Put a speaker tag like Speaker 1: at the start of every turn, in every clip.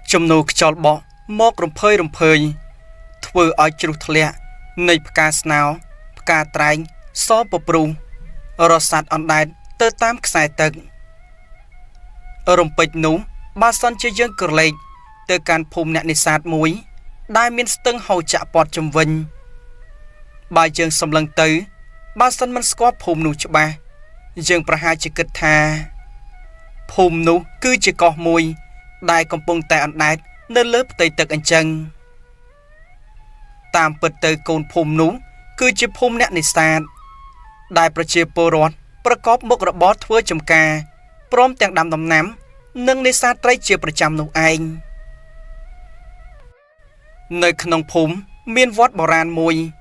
Speaker 1: Chùm nụ chọl bọ mọc rùm phơi Thưa oi chụp thlẹ Nơi bka snao Bka tránh Xó bọc rù Rò sát ổn đáy Tơ tam khai tật Rùm bịch nụ Ba son chơi dân cửa lệch Tơ can phùm nẹ nì sát mũi Đai miên stưng hầu chạ bọt chùm vinh Ba dân xâm lăng tới Ba son mình squat phùm nụ cho ba Dương pra hai chỉ kịch thà Phùm nụ cứ chỉ có mùi Đai công bông tại ổn đáy Nơi lớp tây tật anh chân Tam bật tới côn phùm nụ Cứ chỉ phùm nẹ nì sát Đai pra chìa bồ rõn Pra cóp mốc rạ bó thua chùm ca Prom tiếng đam đầm nắm Nâng nì sát trái chìa pra chăm nụ anh Nơi khăn phùm Miên vót bò ràn mùi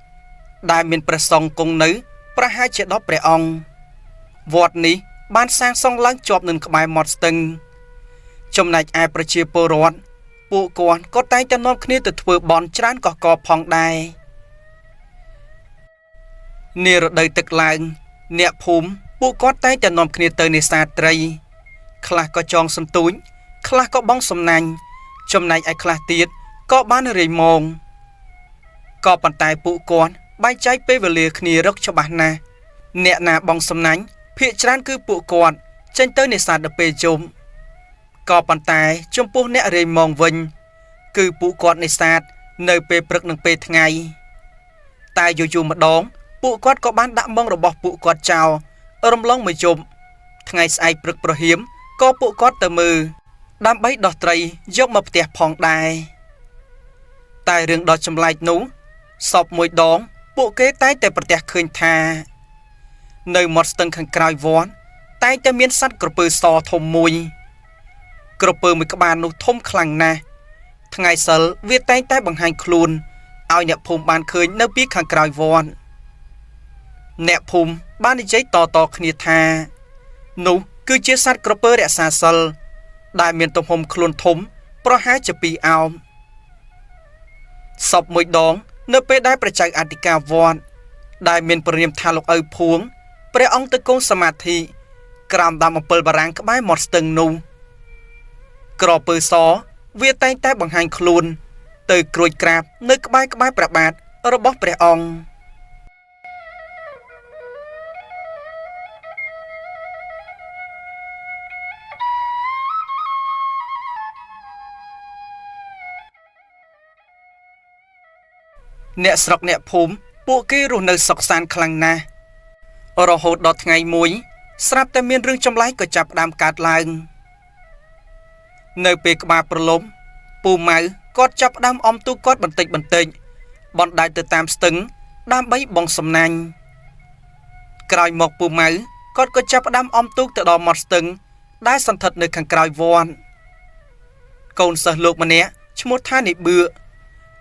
Speaker 1: Đai miên pra song công nữ Pra hai chìa đó pra ong Vót ní Ban sang song lắng chọp nâng khmai mọt stưng Chùm nạch ai pra chìa bồ rõn Bộ con có tay cho nông khní từ thua bọn trán có phong đai Nè rồi đầy tực lạng Nẹ phùm Bộ có tay cho nông khní từ nè xa trây Khla có chong xâm túi Khla có bóng xâm nành Chùm này ai khla tiết Có bán rì mông Có bàn tay bộ con Bài cháy bê về lìa khní rốc cho bà nà Nẹ nà bóng xâm nành Phía trán cứ bộ con Chênh tới nè xa đập bê chùm Có bàn tay trong bố nẹ rì mông vinh Cứ bộ con nè sát Nơi bê prực nâng bê thằng ngày Tai dù dù mà đón Bộ con có bán đạm mong rồi bọc bộ con chào Ở râm lông mới chùm Thằng ngày sai prực pro hiếm Có bộ con tờ mư Đám bấy đọt trầy Dốc mập tẹp phong đai Tai rừng đọt chùm lại nú Sọp mùi đón Bộ kế tay tẹp pro tẹp khơi thà Nơi một stâng khăn cài vón Tay tẹp miên sắt cổ bư so thôm mùi Cổ bư mùi các bạn nụ thôm khlang nà Thằng ngày sơ viết tay tay bằng hành khuôn Ao nhẹ phùm bàn khơi nơi biết khăn cài vón Nẹ phùm ban đi giấy to khní thà Nụ cứ chia sát cổ bư rẹ xa sơ Đại miền tông hồn khuôn thôm Pro hai chập bì ao Sọp mùi đón Nơi bê đai bà chạy Attica vọn Đại miền bà niềm thà lục ơi phuống Bà ông tới công sa thị Kram đàm bà bà ráng các bái một stừng nụ Cổ bư xó Viết tay tay bằng hành khuôn Từ cùi krab nơi các bái bà bát Ở bóc bà ông Nẹ sọc nẹ phúm Bộ kê rùa nơi sọc sàn khlang nà Ở rò hốt đọt ngày muối Srap ta miên rương trong lái có chạp đàm cát lang Nơi bê cơ bà pro lốm Pù máu Cót chạp đàm om tu cót bần tịnh Bọn đại từ tam stứng Đàm bấy bong xâm nanh Cài mọc pù máu Cót có chạp đàm om tu tự đo mọt stứng Đai sẵn thật nơi khăn cài vòn Côn sở lục mà nẹ Chứ một thai nị bựa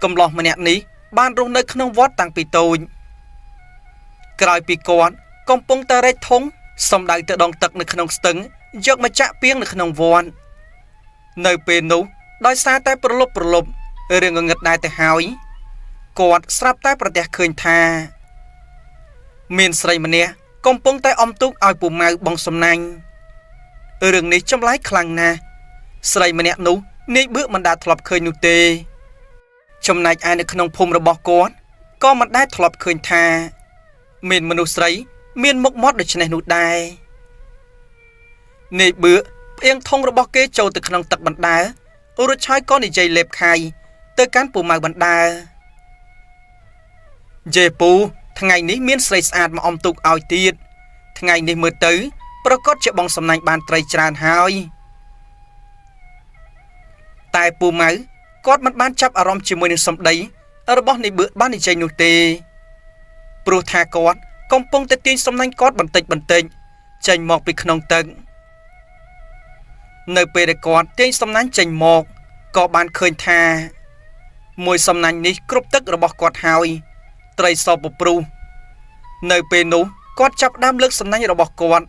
Speaker 1: Cầm lọc mà nẹ ní Ban rung nơi khăn vót tăng bì tôi Cài bì con Công bông ta rách thống Xong đại tự đong tật nơi khăn stứng Dọc mà chạ biếng nơi khăn vòn Nơi bê nụ Đói xa tay pro lục Rừng ngờ ngật đai tay hỏi Cọt srap tay pro tẹt khơi thà Miền srei mà nè Công bông tay om túc ai bù mau bong xâm nanh Rừng này trong lái khlang nà Srei mà nè nụ Nê bước mình đã thọp khơi nụ tê Trong này ai nơi khăn phùm rồi bỏ con Có mặt đai thọp khơi thà Miền mà nụ srei Miền mốc mót được chân này nụ đai Nê bước Yên thông rồi bỏ kế châu từ khăn tật bắn đá Ủa rồi chai con đi dây lẹp khai Tới cán bù màu bắn đá Dê bù Thằng ngày ní miên srei sạch mà ông tục oi tiết Thằng ngày ní mưa tới Bà có chạy bóng xâm nành bàn trầy tràn hỏi Tại bù máu Cót mắt bán chấp ở rõm chì mùi nâng xâm đấy Ở bó này bữa bán đi dây nụ tê Bù thà cót Công bông tới tiên xâm nành cót bắn tịnh Chành mọc bị khăn tận Nơi bê đại con tiên xâm nánh chành mọc Có bán khơi thà Mùi xâm nánh ní cướp tức rồi bọc quạt hỏi Trây so bọc bru Nơi bê nụ Cót chấp đám lực xâm nánh rồi bọc quạt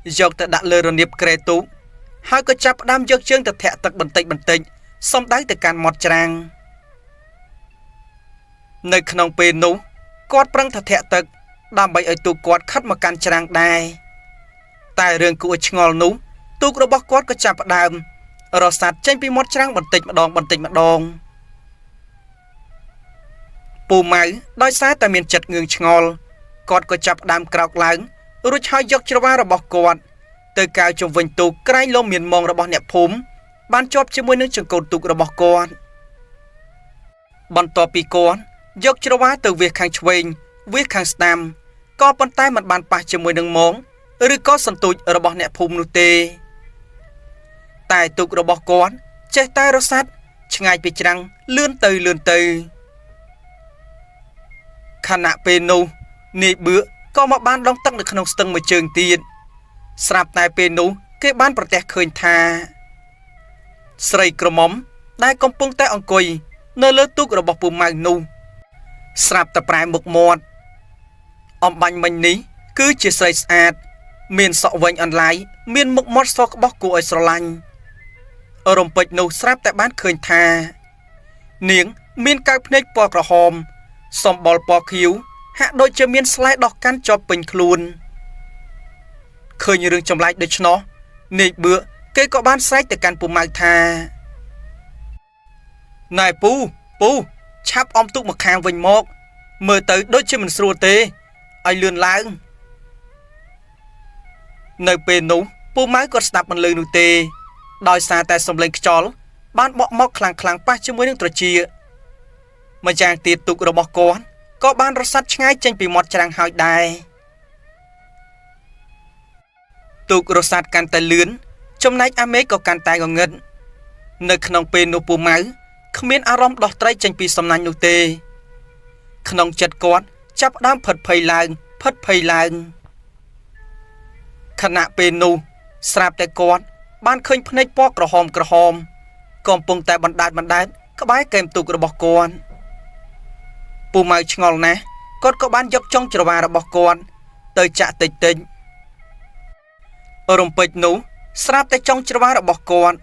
Speaker 1: Dọc ta đã lơ rồi niếp kre tú Hai có chấp đám dọc chương ta thẹ tật bần tịnh Xong đáy ta can mọt trang Nơi khăn bê nụ Cót prăng ta thẹ tật Đám bày ở tù quạt khắt mà can trang đai Tai rừng của ngol nú Tục rồi bóc quát có chạp đàm រសាត់ចេញពីមាត់ច្រាំងបន្តិចម្ដងពូម៉ៅដោយសារតែមានចិត្តងឿងឆ្ងល់គាត់ក៏ចាប់ផ្ដើមក្រោកឡើងរួចហើយយកច្រវារបស់គាត់ទៅកៅជុំវិញទូកក្រែងលោមានមងរបស់អ្នកភូមិបានជាប់ជាមួយនឹងចង្កូតទូករបស់គាត់បន្ទាប់ពីគាត់យកច្រវាទៅវាសខាងឆ្វេងវាសខាងស្ដាំក៏ប៉ុន្តែมันបានប៉ះជាមួយនឹងមងឬក៏សន្ទូចរបស់អ្នកភូមិនោះទេតែទូករបស់គាត់ចេះតែរសាត់ឆ្ងាយពីច្រាំងលឿនទៅខណៈពេលនោះនាយបឿក៏មកបានដងទឹកនៅក្នុងស្ទឹងមួយជើងទៀតស្រាប់តែពេលនោះគេបានប្រទះឃើញថាស្រីក្រមុំដែលកំពុងតែអង្គុយនៅលើទូករបស់ពូម៉ៅនោះស្រាប់តែប្រែមុខមាត់អំបាញ់មិញនេះគឺជាស្រីស្អាតមានសក់វែងអន្លាយមានមុខមាត់សក្បោះគួរឲ្យស្រឡាញ់រំពេចនោះស្រាប់តែបានឃើញថានាងមានកៅភ្នែកពណ៌ក្រហមសម្បុរពណ៌ខៀវហាក់ដូចជាមានស្លែដោះកាន់ជាប់ពេញខ្លួនឃើញរឿងចម្លែកដូច្នោះនាយបឿគេក៏បានស្រែកទៅកាន់ពូម៉ៅថាណែពូឆាប់អមទុកមកខាងវិញមកមើលទៅដូចជាមិនស្រួលទេឲ្យលឿនឡើងនៅពេលនោះពូម៉ៅក៏ស្ដាប់មិនឮនោះទេដោយសារតែសំឡេងខ្យល់បានបក់មកខ្លាំងប៉ះជាមួយនឹងត្រចៀកម្យ៉ាងទៀតទូករបស់គាត់ក៏បានរសាត់ឆ្ងាយចេញពីមាត់ច្រាំងហើយដែរទូករសាត់កាន់តែលឿនចំណែកអាមេក៏កាន់តែងងឹតនៅក្នុងពេលនោះពូម៉ៅគ្មានអារម្មណ៍ដោះត្រីចេញពីសំណាញ់នោះទេក្នុងចិត្តគាត់ចាប់ផ្ដើមផិតភ័យឡើងខណៈពេលនោះស្រាប់តែគាត់បានឃើញភ្នែកពណ៌ក្រហមកំពុងតែបណ្ដែតក្បែរកែមទូករបស់គាត់ពូម៉ៅឆ្ងល់ណាស់គាត់ក៏បានយកចុងច្រវារបស់គាត់ទៅចាក់តិចរំពេចនោះស្រាប់តែចុងច្រវារបស់គាត់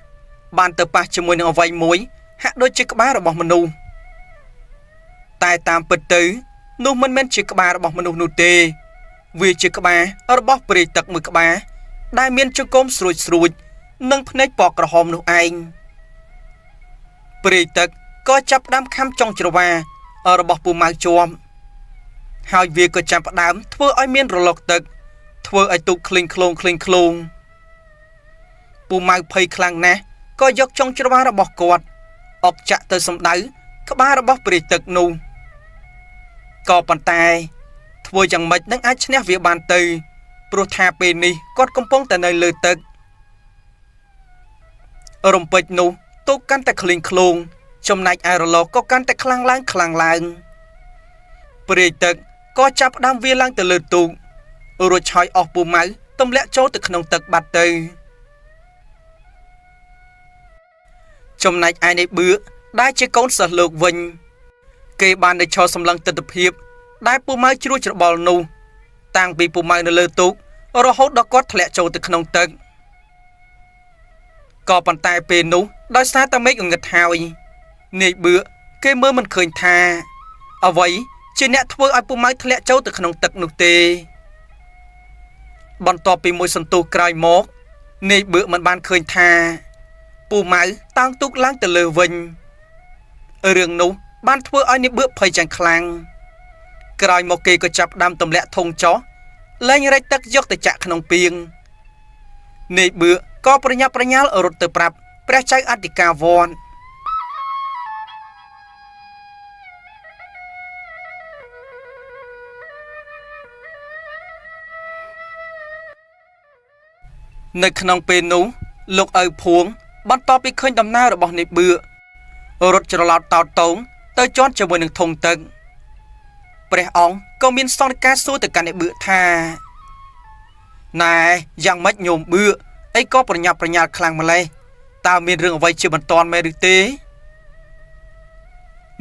Speaker 1: បានទៅប៉ះជាមួយនឹងអ្វីមួយហាក់ដូចជាក្បាលរបស់មនុស្សតែតាមពិតទៅនោះមិនមែនជាក្បាលរបស់មនុស្សនោះទេវាជាក្បាលរបស់ព្រាយទឹកមួយក្បាលដែលមានចង្កូមស្រួចនិងភ្នែកពណ៌ក្រហមនោះឯងព្រាយទឹកក៏ចាប់ផ្ដើមខាំចុងច្រវារបស់ពូម៉ៅជាប់ហើយវាក៏ចាប់ផ្ដើមធ្វើឲ្យមានរលកទឹកធ្វើឲ្យទូកឃ្លីងឃ្លោងពូម៉ៅភ័យខ្លាំងណាស់ក៏យកចុងច្រវារបស់គាត់អុកចាក់ទៅសម្ដៅក្បាលរបស់ព្រាយទឹកនោះក៏ប៉ុន្តែធ្វើយ៉ាងម៉េចនឹងអាចឈ្នះវាបានទៅព្រោះថាពេលនេះគាត់កំពុងតែនៅលើទឹករំពេចនោះទូកកាន់តែឃ្លីងឃ្លោងចំណែកឯរលកក៏កាន់តែខ្លាំងឡើងព្រាយទឹកក៏ចាប់ផ្ដើមវាឡើងទៅលើទូករួចឆោយអស់ពូម៉ៅទម្លាក់ចូលទៅក្នុងទឹកបាត់ទៅចំណែកឯនាយបឿដែលជាកូនសិស្សលោកវិញគេបានទៅឈរសម្លឹងទិដ្ឋភាពដែលពូម៉ៅជ្រួចច្របល់នោះតាំងពីពូម៉ៅនៅលើទូករហូតដល់គាត់ធ្លាក់ចូលទៅក្នុងទឹកក៏ប៉ុន្តែពេលនោះដោយសារតែមេឃងងឹតហើយនាយបឿគេមើលមិនឃើញថាអ្វីជាអ្នកធ្វើឲ្យពូម៉ៅធ្លាក់ចូលទៅក្នុងទឹកនោះទេបន្ទាប់ពីមួយសន្ទុះក្រោយមកនាយបឿមិនបានឃើញថាពូម៉ៅតាំងទូកឡើងទៅលើវិញរឿងនោះបានធ្វើឲ្យនាយបឿភ័យយ៉ាងខ្លាំងក្រោយមកគេក៏ចាប់ដើមទម្លាក់ធុងចោះលែងរែកទឹកយកទៅចាក់ក្នុងពាងនាយបឿក៏ប្រញាប់ប្រញាល់រត់ទៅប្រាប់ព្រះចៅអធិការវត្តនៅក្នុងពេលនោះលោកឪភួងបន្ទាប់ពីឃើញដំណើររបស់នាយបឿរត់ច្រឡោតតោតតងទៅជាន់ជាមួយនឹងធុងទឹកព្រះអង្គក៏មានសន្និការសួរទៅកាន់នាយបឿថាណែយ៉ាងម៉េចញោមបឿអីក៏ប្រញាប់ប្រញាល់ខ្លាំងម្លេះតើមានរឿងអ្វីជាបន្ទាន់មែនឬទេ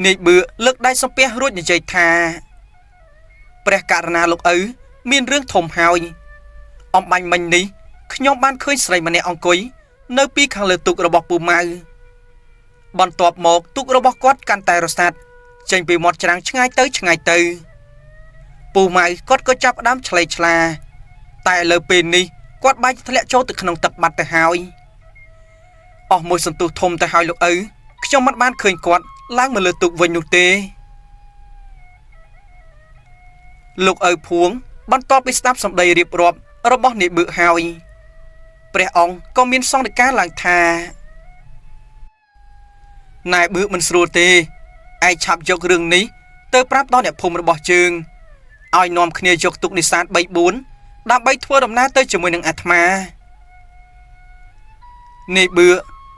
Speaker 1: នាយបឿលើកដៃសំពះរួចនិយាយថាព្រះករណាលោកឪមានរឿងធំហើយអំបាញ់មិញនេះខ្ញុំបានឃើញស្រីម្នាក់អង្គុយនៅពីខាងលើទូករបស់ពូម៉ៅបន្ទាប់មកទូករបស់គាត់កាន់តែរសាត់ចេញពីមាត់ច្រាំងឆ្ងាយទៅពូម៉ៅគាត់ក៏ចាប់ផ្ដើមឆ្លេឆ្លាតែឥឡូវពេលនេះគាត់បាច់ធ្លាក់ចូលទៅក្នុងទឹកបាត់ទៅហើយ អស់មួយសន្ទុះធំទៅហើយលោកឪខ្ញុំមិនបានឃើញគាត់ឡើងមកលើទូកវិញនោះទេលោកឪភួងបន្ទាប់ពីស្ដាប់សម្ដីរៀបរាប់របស់នាយបឺហើយព្រះអង្គក៏មានសង្កេតការឡើងថានាយបឺមិនស្រួលទេឯងឆាប់យករឿងនេះទៅប្រាប់ដល់អ្នកភូមិរបស់ជើងឲ្យនាំគ្នាយកទូកនេសាទ 3-4 ដើម្បីធ្វើដំណើរទៅជាមួយនឹងអាត្មានាយបឺ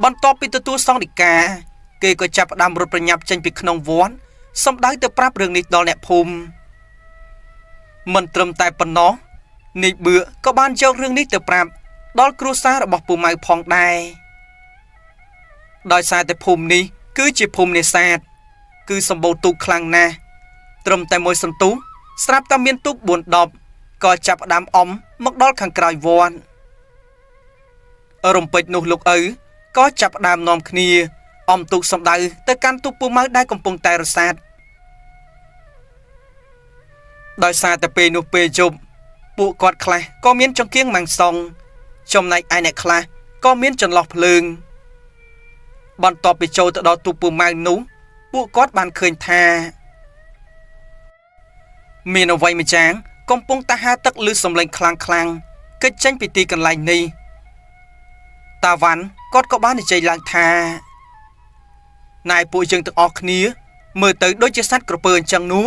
Speaker 1: បន្ទាប់ពីទទួលសង្កេតការគេក៏ចាប់ផ្ដើមរត់ប្រញាប់ចេញពីក្នុងវត្តសម្ដៅទៅប្រាប់រឿងនេះដល់អ្នកភូមិមិនត្រឹមតែប៉ុណ្ណោះនាយបឺក៏បានយករឿងនេះទៅប្រាប់ដល់គ្រួសាររបស់ពូម៉ៅផងដែរដោយសារតែភូមិនេះគឺជាភូមិនេសាទគឺសម្បូរទូកខ្លាំងណាស់ត្រឹមតែមួយសន្ទុះស្រាប់តែមានទូក 4-10 ក៏ចាប់ផ្ដើមមកដល់ខាងក្រោយវត្តរំពេចនោះលោកឪក៏ចាប់ផ្ដើមនាំគ្នាទូកសម្ដៅទៅកាន់ទូកពូម៉ៅដែលកំពុងតែរសាត់ដោយសារតែពេលនោះពេលយប់ពួកគាត់ខ្លះក៏មានចង្កៀងម៉ាំងសុងចំណែកឯអ្នកខ្លះក៏មានចន្លោះភ្លើងបន្ទាប់ពីចូលទៅដល់ទូកពូម៉ៅនោះពួកគាត់បានឃើញថាមានអ្វីម្យ៉ាងកំពុងតែហាទឹកឬសំឡេងខ្លាំងៗកិច្ចចេញពីទីកន្លែងនេះតាវ៉ាន់គាត់ក៏បាននិយាយឡើងថាណែពួកយើងទាំងអស់គ្នាមើលទៅដូចជាសត្វក្រពើអញ្ចឹងនោះ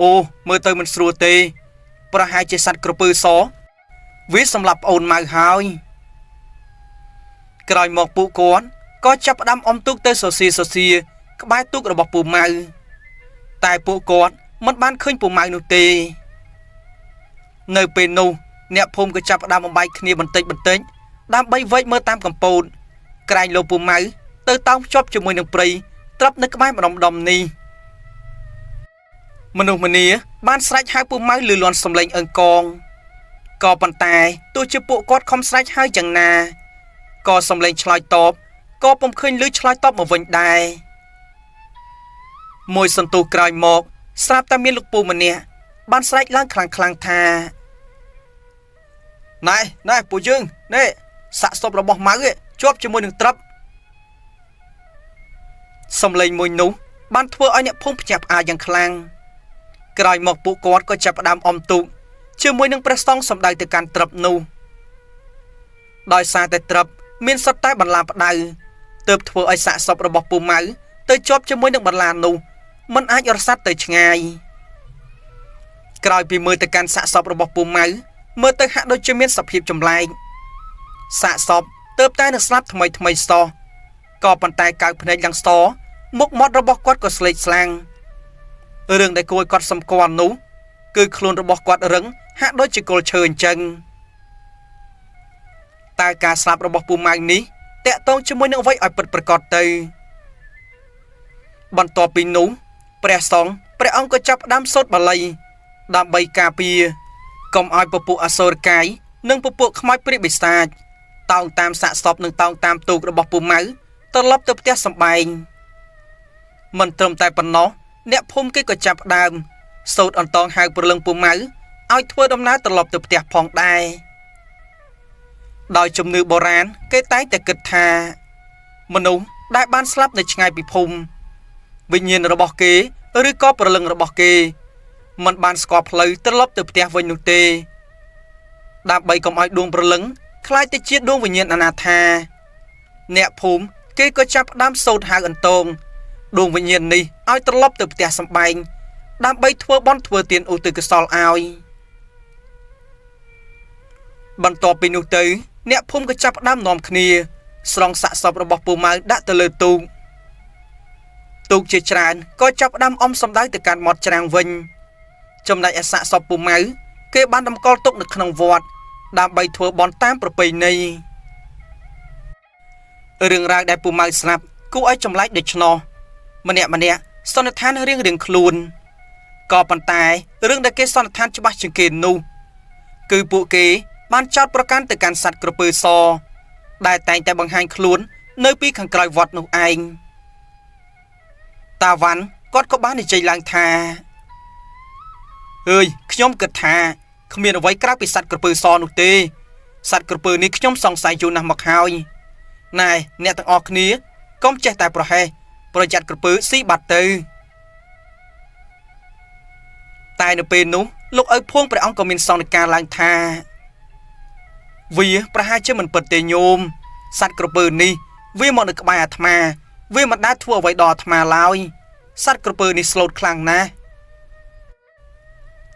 Speaker 1: អូមើលទៅមិនស្រួលទេប្រហែលជាសត្វក្រពើសវាសម្លាប់ប្អូនម៉ៅហើយក្រោយមកពួកគាត់ក៏ចាប់ផ្ដើមទូកទៅសសៀក្បែរទូករបស់ពូម៉ៅតែពួកគាត់មិនបានឃើញពូម៉ៅនោះទេនៅពេលនោះអ្នកភូមិក៏ចាប់ផ្ដើមបំបែកគ្នាបន្តិចដើម្បីវែកមើលតាមកំពូលក្រែងលោកពូម៉ៅទៅតោងភ្ជាប់ជាមួយនឹងព្រៃត្រាប់នៅក្បែរម្ដុំនេះមនុស្សម្នាបានស្រែកហៅពូម៉ៅលឺលាន់សំឡេងអឹងកងក៏ប៉ុន្តែទោះជាពួកគាត់ខំស្រែកហៅយ៉ាងណាក៏សំឡេងឆ្លើយតបក៏ពុំឃើញឮឆ្លើយតបមកវិញដែរមួយសន្ទុះក្រោយមកស្រាប់តែមានលោកពូម្នាក់បានស្រែកឡើងខ្លាំងៗថាណែពួកយើងនេះសាកសពរបស់ម៉ៅជាប់ជាមួយនឹងត្រឹបសំឡេងមួយនោះបានធ្វើឲ្យអ្នកភូមិភ្ញាក់ផ្អើលយ៉ាងខ្លាំងក្រោយមកពួកគាត់ក៏ចាប់ផ្ដើមទូកជាមួយនឹងព្រះសង្ឃសម្ដៅទៅកាន់ត្រឹបនោះដោយសារតែត្រឹបមានសុទ្ធតែបន្លាផ្ដៅទើបធ្វើឲ្យសាកសពរបស់ពូម៉ៅទៅជាប់ជាមួយនឹងបន្លានោះមិនអាចរសាត់ទៅឆ្ងាយក្រោយពីមើលទៅកាន់សាកសពរបស់ពូម៉ៅមើលទៅហាក់ដូចជាមានសភាពចម្លែកសាកសពទើបតែនឹងស្លាប់ថ្មីសោះក៏ប៉ុន្តែកៅភ្នែកយ៉ាងស្ទមុខមាត់របស់គាត់ក៏ស្លេកស្លាំងរឿងដែលគួរឲ្យគាត់សម្គាល់នោះគឺខ្លួនរបស់គាត់រឹងហាក់ដូចជាគល់ឈើអញ្ចឹងតើការស្លាប់របស់ពូម៉ៅនេះតាក់ទងជាមួយនឹងអ្វីឲ្យពិតប្រាកដទៅបន្ទាប់ពីនោះព្រះសង្ឃព្រះអង្គក៏ចាប់ផ្ដើមសូត្របាលីដើម្បីការពារកុំឲ្យពពួកអសូរកាយនិងពពួកខ្មោចព្រាយបិសាចតោងតាមសាកសពនិងតោងតាមទូករបស់ពូម៉ៅត្រឡប់ទៅផ្ទះសម្បែងមិនត្រឹមតែប៉ុណ្ណោះអ្នកភូមិគេក៏ចាប់ផ្ដើមសូត្រអន្តងហៅព្រលឹងពូម៉ៅឲ្យធ្វើដំណើរត្រឡប់ទៅផ្ទះផងដែរដោយជំនឿបុរាណគេតែងតែគិតថាមនុស្សដែលបានស្លាប់នៅឆ្ងាយពីភូមិវិញ្ញាណរបស់គេឬក៏ព្រលឹងរបស់គេមិនបានស្គាល់ផ្លូវត្រឡប់ទៅផ្ទះវិញនោះទេដើម្បីកុំឲ្យដួងព្រលឹងខ្លាចទៅជាដួងវិញ្ញាណអនាថាអ្នកភូមិគេក៏ចាប់ផ្ដើមសូត្រហៅអន្តងដួងវិញ្ញាណនេះឲ្យត្រឡប់ទៅផ្ទះសម្បែងដើម្បីធ្វើបុណ្យធ្វើទានឧទ្ទិសកុសលឲ្យបន្ទាប់ពីនោះទៅអ្នកភូមិក៏ចាប់ផ្ដើមនាំគ្នាស្រង់សាកសពរបស់ពូម៉ៅដាក់ទៅលើទូកជាច្រើនក៏ចាប់ផ្ដើមសម្ដៅទៅកាន់មាត់ច្រាំងវិញចំណែកឯសាកសពពូម៉ៅគេបានតម្កល់ទុកនៅក្នុងវត្តដើម្បីធ្វើបុណ្យតាមប្រពៃណីរឿងរ៉ាវដែលពូម៉ៅស្លាប់គួរឲ្យចម្លែកដូច្នោះម្នាក់សន្និដ្ឋានរៀងខ្លួនក៏ប៉ុន្តែរឿងដែលគេសន្និដ្ឋានច្បាស់ជាងគេនោះគឺពួកគេបានចោទប្រកាន់ទៅកាន់សត្វក្រពើសដែលតែងតែបង្ហាញខ្លួននៅពីខាងក្រោយវត្តនោះឯងតាវ៉ាន់គាត់ក៏បាននិយាយឡើងថាអើយខ្ញុំគិតថាគ្មានអ្វីក្រៅពីសត្វក្រពើសនោះទេសត្វក្រពើនេះខ្ញុំសង្ស័យយូរណាស់មកហើយ ណែអ្នកទាំងអស់គ្នាកុំចេះតែប្រហែសប្រយ័ត្នក្រពើស៊ីបាត់ទៅតែនៅពេលនោះលោកឪភួងព្រះអង្គក៏មានសង្កេតឡើងថាវាប្រហែលជាមិនពិតទេញោមសត្វក្រពើនេះវាមកនៅក្បែរអាត្មាវាមិនដែលធ្វើអ្វីដល់អាត្មាឡើយសត្វក្រពើនេះស្លូតខ្លាំងណាស់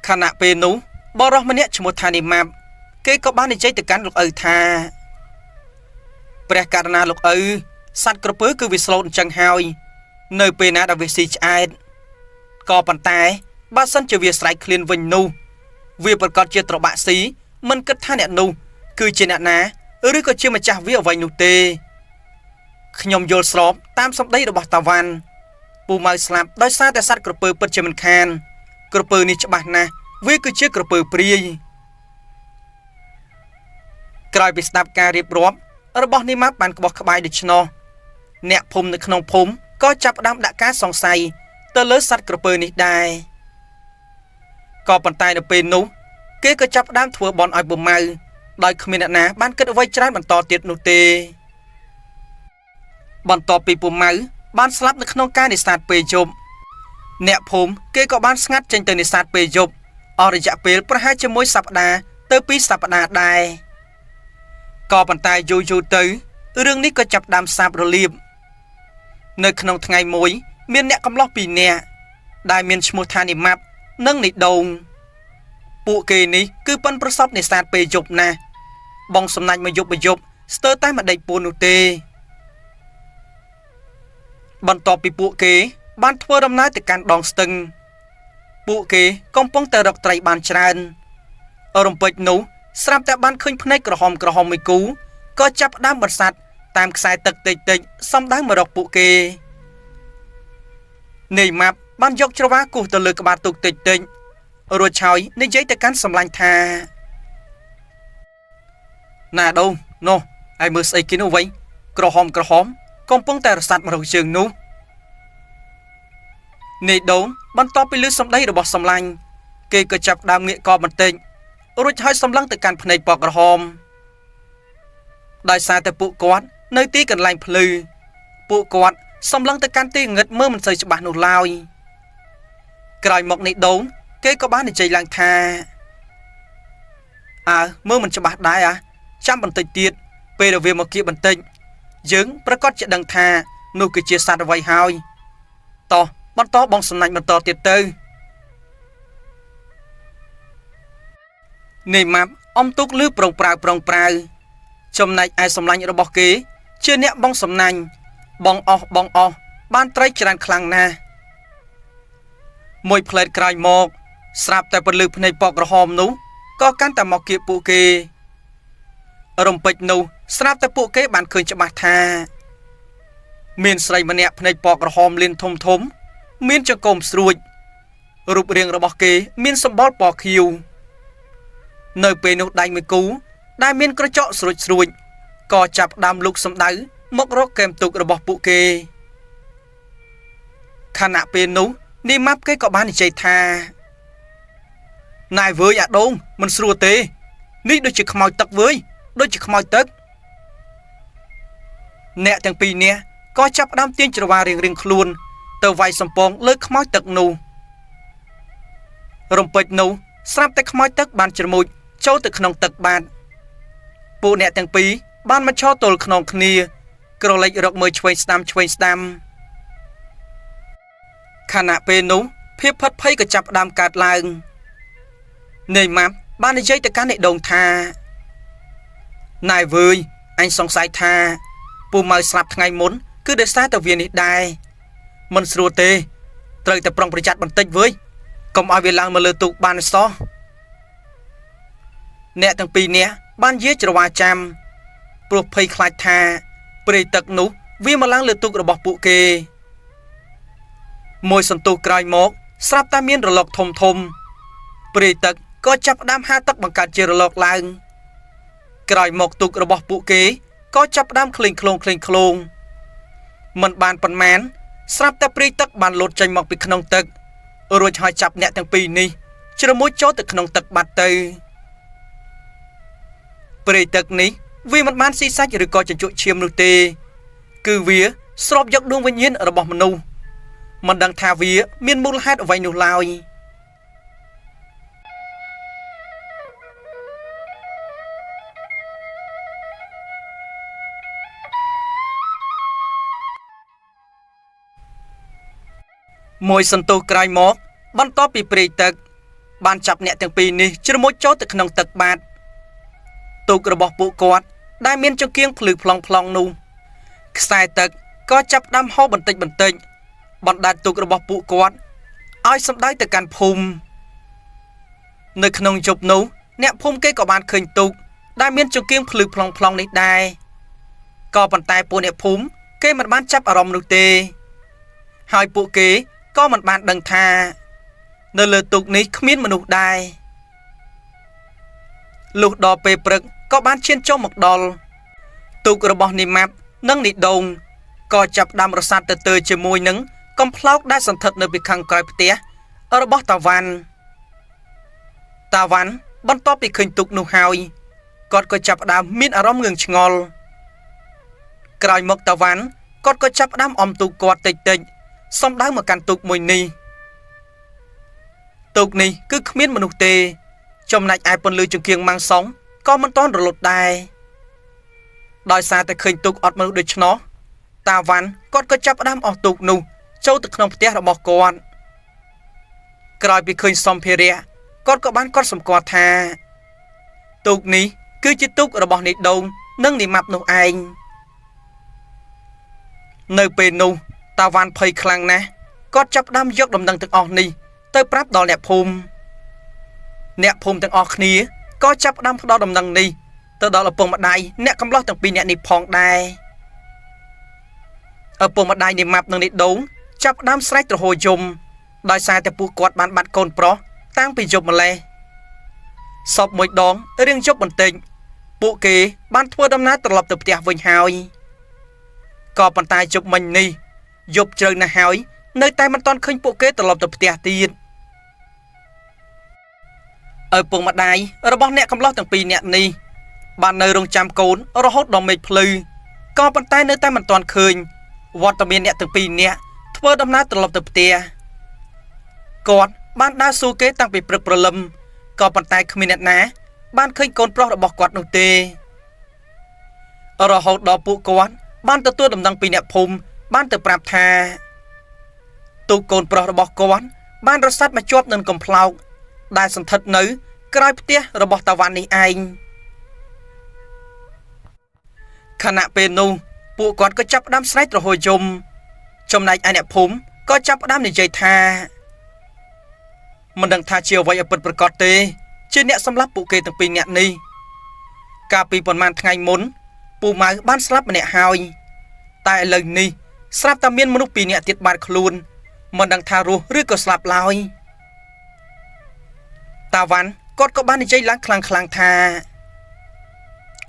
Speaker 1: ខណៈពេលនោះបរិសម្នាក់ឈ្មោះថានីម៉ាប់គេក៏បាននិយាយទៅកាន់លោកឪថាព្រះករណាលោកឪសត្វក្រពើគឺវាស្លូតអញ្ចឹងហើយនៅពេលណាដែលវាស៊ីឆ្អែតក៏ប៉ុន្តែបើសិនជាវាស្រែកឃ្លានវិញនោះវាប្រកាសជាត្របាក់ស៊ីមិនគិតថាអ្នកនោះគឺជាអ្នកណាឬក៏ជាម្ចាស់វាអ្វីនោះទេខ្ញុំយល់ស្របតាមសម្ដីរបស់តាវ៉ាន់ពូម៉ៅស្លាប់ដោយសារតែសត្វក្រពើពិតជាមិនខានក្រពើនេះច្បាស់ណាស់វាគឺជាក្រពើព្រាយក្រោយពីស្ដាប់ការរៀបរាប់របស់នីម៉ាប់បានក្បោះក្បាយដូច្នោះអ្នកភូមិនៅក្នុងភូមិក៏ចាប់ផ្ដើមដាក់ការសង្ស័យទៅលើសត្វក្រពើនេះដែរក៏ប៉ុន្តែនៅពេលនោះគេក៏ចាប់ផ្ដើមធ្វើបន់ឲ្យពូម៉ៅដោយគ្មានអ្នកណាបានគិតអ្វីច្រើនបន្តទៀតនោះទេបន្ទាប់ពីពូម៉ៅបានស្លាប់នៅក្នុងការនេសាទពេលយប់អ្នកភូមិគេក៏បានស្ងាត់ចេញទៅនេសាទពេលយប់អស់រយៈពេលប្រហែលជាមួយសប្តាហ៍ទៅ2សប្តាហ៍ដែរក៏ប៉ុន្តែយូរទៅរឿងនេះក៏ចាប់ផ្ដើមសាបរលាបនៅក្នុងថ្ងៃមួយមានអ្នកកំឡោះ2នាក់ដែលមានឈ្មោះថានីម៉ាប់និងនីដូងពួកគេនេះគឺប៉ិនប្រសពនេសាទពេលយប់ណាស់បងសំណាច់មកយប់ស្ទើរតែមិនដេកពួននោះទេបន្ទាប់ពីពួកគេបានធ្វើដំណើរទៅកាន់ដងស្ទឹងពួកគេកំពុងតែរកត្រីបានច្រើនរំពេចនោះស្រាប់តែបានឃើញភ្នែកក្រហមមួយគូក៏ចាប់ផ្ដើមបន្សាត់តាមខ្សែទឹកតិចសំដៅមករកពួកគេនីម៉ាប់បានយកច្រវាគោះទៅលើក្បាលទូកតិចរួចហើយនិយាយទៅកាន់សំឡាញ់ថាណាដូងនោះឲ្យមើលស្អីគេនោះវិញក្រហមកំពុងតែរសាត់មករកជើងនោះនីដូងបន្ទាប់ពីឮសំដីរបស់សំឡាញ់គេក៏ចាប់ដើមងាកកបន្តិចរួចហើយសម្លឹងទៅកាន់ភ្នែកពណ៌ក្រហមដោយសារតែពួកគាត់នៅទីកន្លែងភ្លឺពួកគាត់សម្លឹងទៅកាន់ទីងឹតមើលមិនសូវច្បាស់នោះឡើយក្រោយមកនីដូងគេក៏បាននិយាយឡើងថាមើលមិនច្បាស់ដែរចាំបន្តិចទៀតពេលដែលវាមកគៀបបន្តិចយើងប្រកាសជាដឹងថានោះគឺជាសត្វអ្វីហើយតោះបន្តបងសំណាញ់បន្តទៀតទៅនីម៉ាប់អ៊ំទុកលឺប្រងប្រាវចំណែកឯសំឡាញ់របស់គេជាអ្នកបងសំណាញ់បងអស់បានត្រីច្រើនខ្លាំងណាស់មួយផ្លែតក្រោយមកស្រាប់តែពន្លឺភ្នែកពណ៌ក្រហមនោះក៏កាន់តែមកគៀបពួកគេរំពេចនោះស្រាប់តែពួកគេបានឃើញច្បាស់ថាមានស្រីម្នាក់ភ្នែកពណ៌ក្រហមលៀនធំមានចង្កូមស្រួចរូបរាងរបស់គេមានសម្បុរពណ៌ខៀវនៅពេលនោះដៃមួយគូដែលមានក្រចកស្រួចក៏ចាប់ដើមលូកសំដៅមករកកែមទូករបស់ពួកគេខណៈពេលនោះនីម៉ាប់គេក៏បាននិយាយថាណែវើយអាដូងមិនស្រួលទេនេះដូចជាខ្មោចទឹកវើយដូចជាខ្មោចទឹកអ្នកទាំងពីរនាក់ក៏ចាប់ដើមទាញច្រវារៀងខ្លួនទៅវាយសំពងលើខ្មោចទឹកនោះរំពេចនោះស្រាប់តែខ្មោចទឹកបានជ្រមុជចូលទៅក្នុងទឹកបាត់ពួកអ្នកទាំងពីរបានមកឈរទល់ខ្នងគ្នាក្រឡេករកមើលឆ្វេងស្ដាំខណៈពេលនោះភាពផិតភ័យក៏ចាប់ផ្ដើមកើតឡើងនីម៉ាប់បាននិយាយទៅកាន់នីដូងថាណែវើយអញសង្ស័យថាពូម៉ៅស្លាប់ថ្ងៃមុនគឺដោយសារតែវានេះដែរមិនស្រួលទេត្រូវតែប្រុងប្រយ័ត្នបន្តិចវើយកុំឲ្យវាឡើងមកលើទូកបានសោះអ្នកទាំងពីរនាក់បានយាច្រវាចាំព្រោះភ័យខ្លាចថាព្រៃទឹកនោះវាមកឡើងលើទូករបស់ពួកគេមួយសន្ទុះក្រោយមកស្រាប់តែមានរលកធំព្រៃទឹកក៏ចាប់ផ្ដើមហាទឹកបង្កើតជារលកឡើងក្រោយមកទូករបស់ពួកគេក៏ចាប់ផ្ដើមក្លែងក្លងមិនបានប៉ុន្មានស្រាប់តែព្រៃទឹកបានលោតចេញមកពីក្នុងទឹករួចហើយចាប់អ្នកទាំងពីរនេះជ្រមុជចូលទៅក្នុងទឹកបាត់ទៅព្រៃទឹកនេះ វាមិនបានស៊ីសាច់ឬក៏ជញ្ជក់ឈាមនោះទេគឺវាស្របយកដួងវិញ្ញាណរបស់មនុស្សមិនដឹងថាវាមានមូលហេតុអ្វីនោះឡើយមួយសន្ទុះក្រោយមកបន្ទាប់ពីព្រៃទឹកបានចាប់អ្នកទាំងពីរនេះជ្រមុជចូលទៅក្នុងទឹកបាតទូករបស់ពួកគាត់ដែលមានចង្កៀងភ្លឺផ្លង់នោះខ្សែទឹកក៏ចាប់ដាំហូរបន្តិចបណ្ដាច់ទូករបស់ពួកគាត់ឲ្យសម្ដៅទៅកាន់ភូមិនៅក្នុងជប់នោះអ្នកភូមិគេក៏បានឃើញទូកដែលមានចង្កៀងភ្លឺផ្លង់នេះដែរក៏ប៉ុន្តែពួកអ្នកភូមិគេមិនបានចាប់អារម្មណ៍នោះទេហើយពួកគេក៏មិនបានដឹងថានៅលើទូកនេះគ្មានមនុស្សដែរលុះដល់ពេលព្រឹកក៏បានឈានចូលមកដល់ទូករបស់នីម៉ាប់និងនីដូងក៏ចាប់ដាំរសាត់ទៅជាមួយនឹងកំប្លោកដែលសន្ធិដ្ឋនៅពីខាងក្រោយផ្ទះរបស់តាវ៉ាន់បន្ទាប់ពីឃើញទូកនោះហើយគាត់ក៏ចាប់ផ្ដើមមានអារម្មណ៍ងឿងឆ្ងល់ក្រោយមកតាវ៉ាន់គាត់ក៏ចាប់ផ្ដើមអមទូកគាត់តិចសំដៅមកកាន់ទូកមួយនេះទូកនេះគឺគ្មានមនុស្សទេចំណែកឯពន្លឺចង្កៀងម៉ាំងសុងក៏មិនទាន់រលត់ដែរដោយសារតែឃើញទូកអត់មនុស្សដូច្នោះតាវ៉ាន់គាត់ក៏ចាប់ផ្ដើមអស់ទូកនោះចូលទៅក្នុងផ្ទះរបស់គាត់ក្រោយពីឃើញសម្ភារៈគាត់ក៏បានកត់សម្គាល់ថាទូកនេះគឺជាទូករបស់នីដូងនិងនីម៉ាប់នោះឯងនៅពេលនោះតាវ៉ាន់ភ័យខ្លាំងណាស់គាត់ចាប់ផ្ដើមយកដំណឹងទាំងអស់នេះទៅប្រាប់ដល់អ្នកភូមិទាំងអស់គ្នាក៏ចាប់ផ្ដើមផ្ដល់ដំណឹងនេះទៅដល់ឪពុកម្ដាយអ្នកកំឡោះទាំងពីរអ្នកនេះផងដែរឪពុកម្ដាយនីម៉ាប់និងនីដូងចាប់ផ្ដើមស្រែកទ្រហោយំដោយសារតែពួកគាត់បានបាត់កូនប្រុសតាំងពីយប់ម្លេះសពមួយដងរៀងយប់បន្តិចពួកគេបានធ្វើដំណើរត្រឡប់ទៅផ្ទះវិញហើយក៏ប៉ុន្តែយប់មិញនេះយប់ជ្រៅណាស់ហើយនៅតែមិនទាន់ឃើញពួកគេត្រឡប់ទៅផ្ទះទៀតឪពុកម្ដាយរបស់អ្នកកំឡោះទាំងពីរអ្នកនេះបាននៅរងចាំកូនរហូតដល់មេឃភ្លឺក៏ប៉ុន្តែនៅតែមិនទាន់ឃើញវត្តមានអ្នកទាំងពីរនាក់ធ្វើដំណើរត្រឡប់ទៅផ្ទះគាត់បានដើរសួរគេតាំងពីព្រឹកព្រលឹមក៏ប៉ុន្តែគ្មានអ្នកណាបានឃើញកូនប្រុសរបស់គាត់នោះទេរហូតដល់ពួកគាត់បានទទួលដំណឹងពីអ្នកភូមិបានទៅប្រាប់ថាទូកកូនប្រុសរបស់គាត់បានរសាត់មកជាប់នឹងកំប្លោកដែលសន្ធិដ្ឋនៅក្រោយផ្ទះរបស់តាវ៉ាន់នេះឯងខណៈពេលនោះពួកគាត់ក៏ចាប់ផ្ដើមស្រែកទ្រហោយំចំណែកឯអ្នកភូមិក៏ចាប់ផ្ដើមនិយាយថាមិនដឹងថាជាអ្វីឲ្យពិតប្រាកដទេជាអ្នកសម្លាប់ពួកគេទាំងពីរនាក់នេះកាលពីប៉ុន្មានថ្ងៃមុនពូម៉ៅបានស្លាប់ម្នាក់ហើយតែឥឡូវនេះស្រាប់តែមានមនុស្សពីរនាក់ទៀតបាត់ខ្លួនមិនដឹងថារស់ឬក៏ស្លាប់ឡើយតាវ៉ាន់គាត់ក៏បាននិយាយឡើងខ្លាំងថា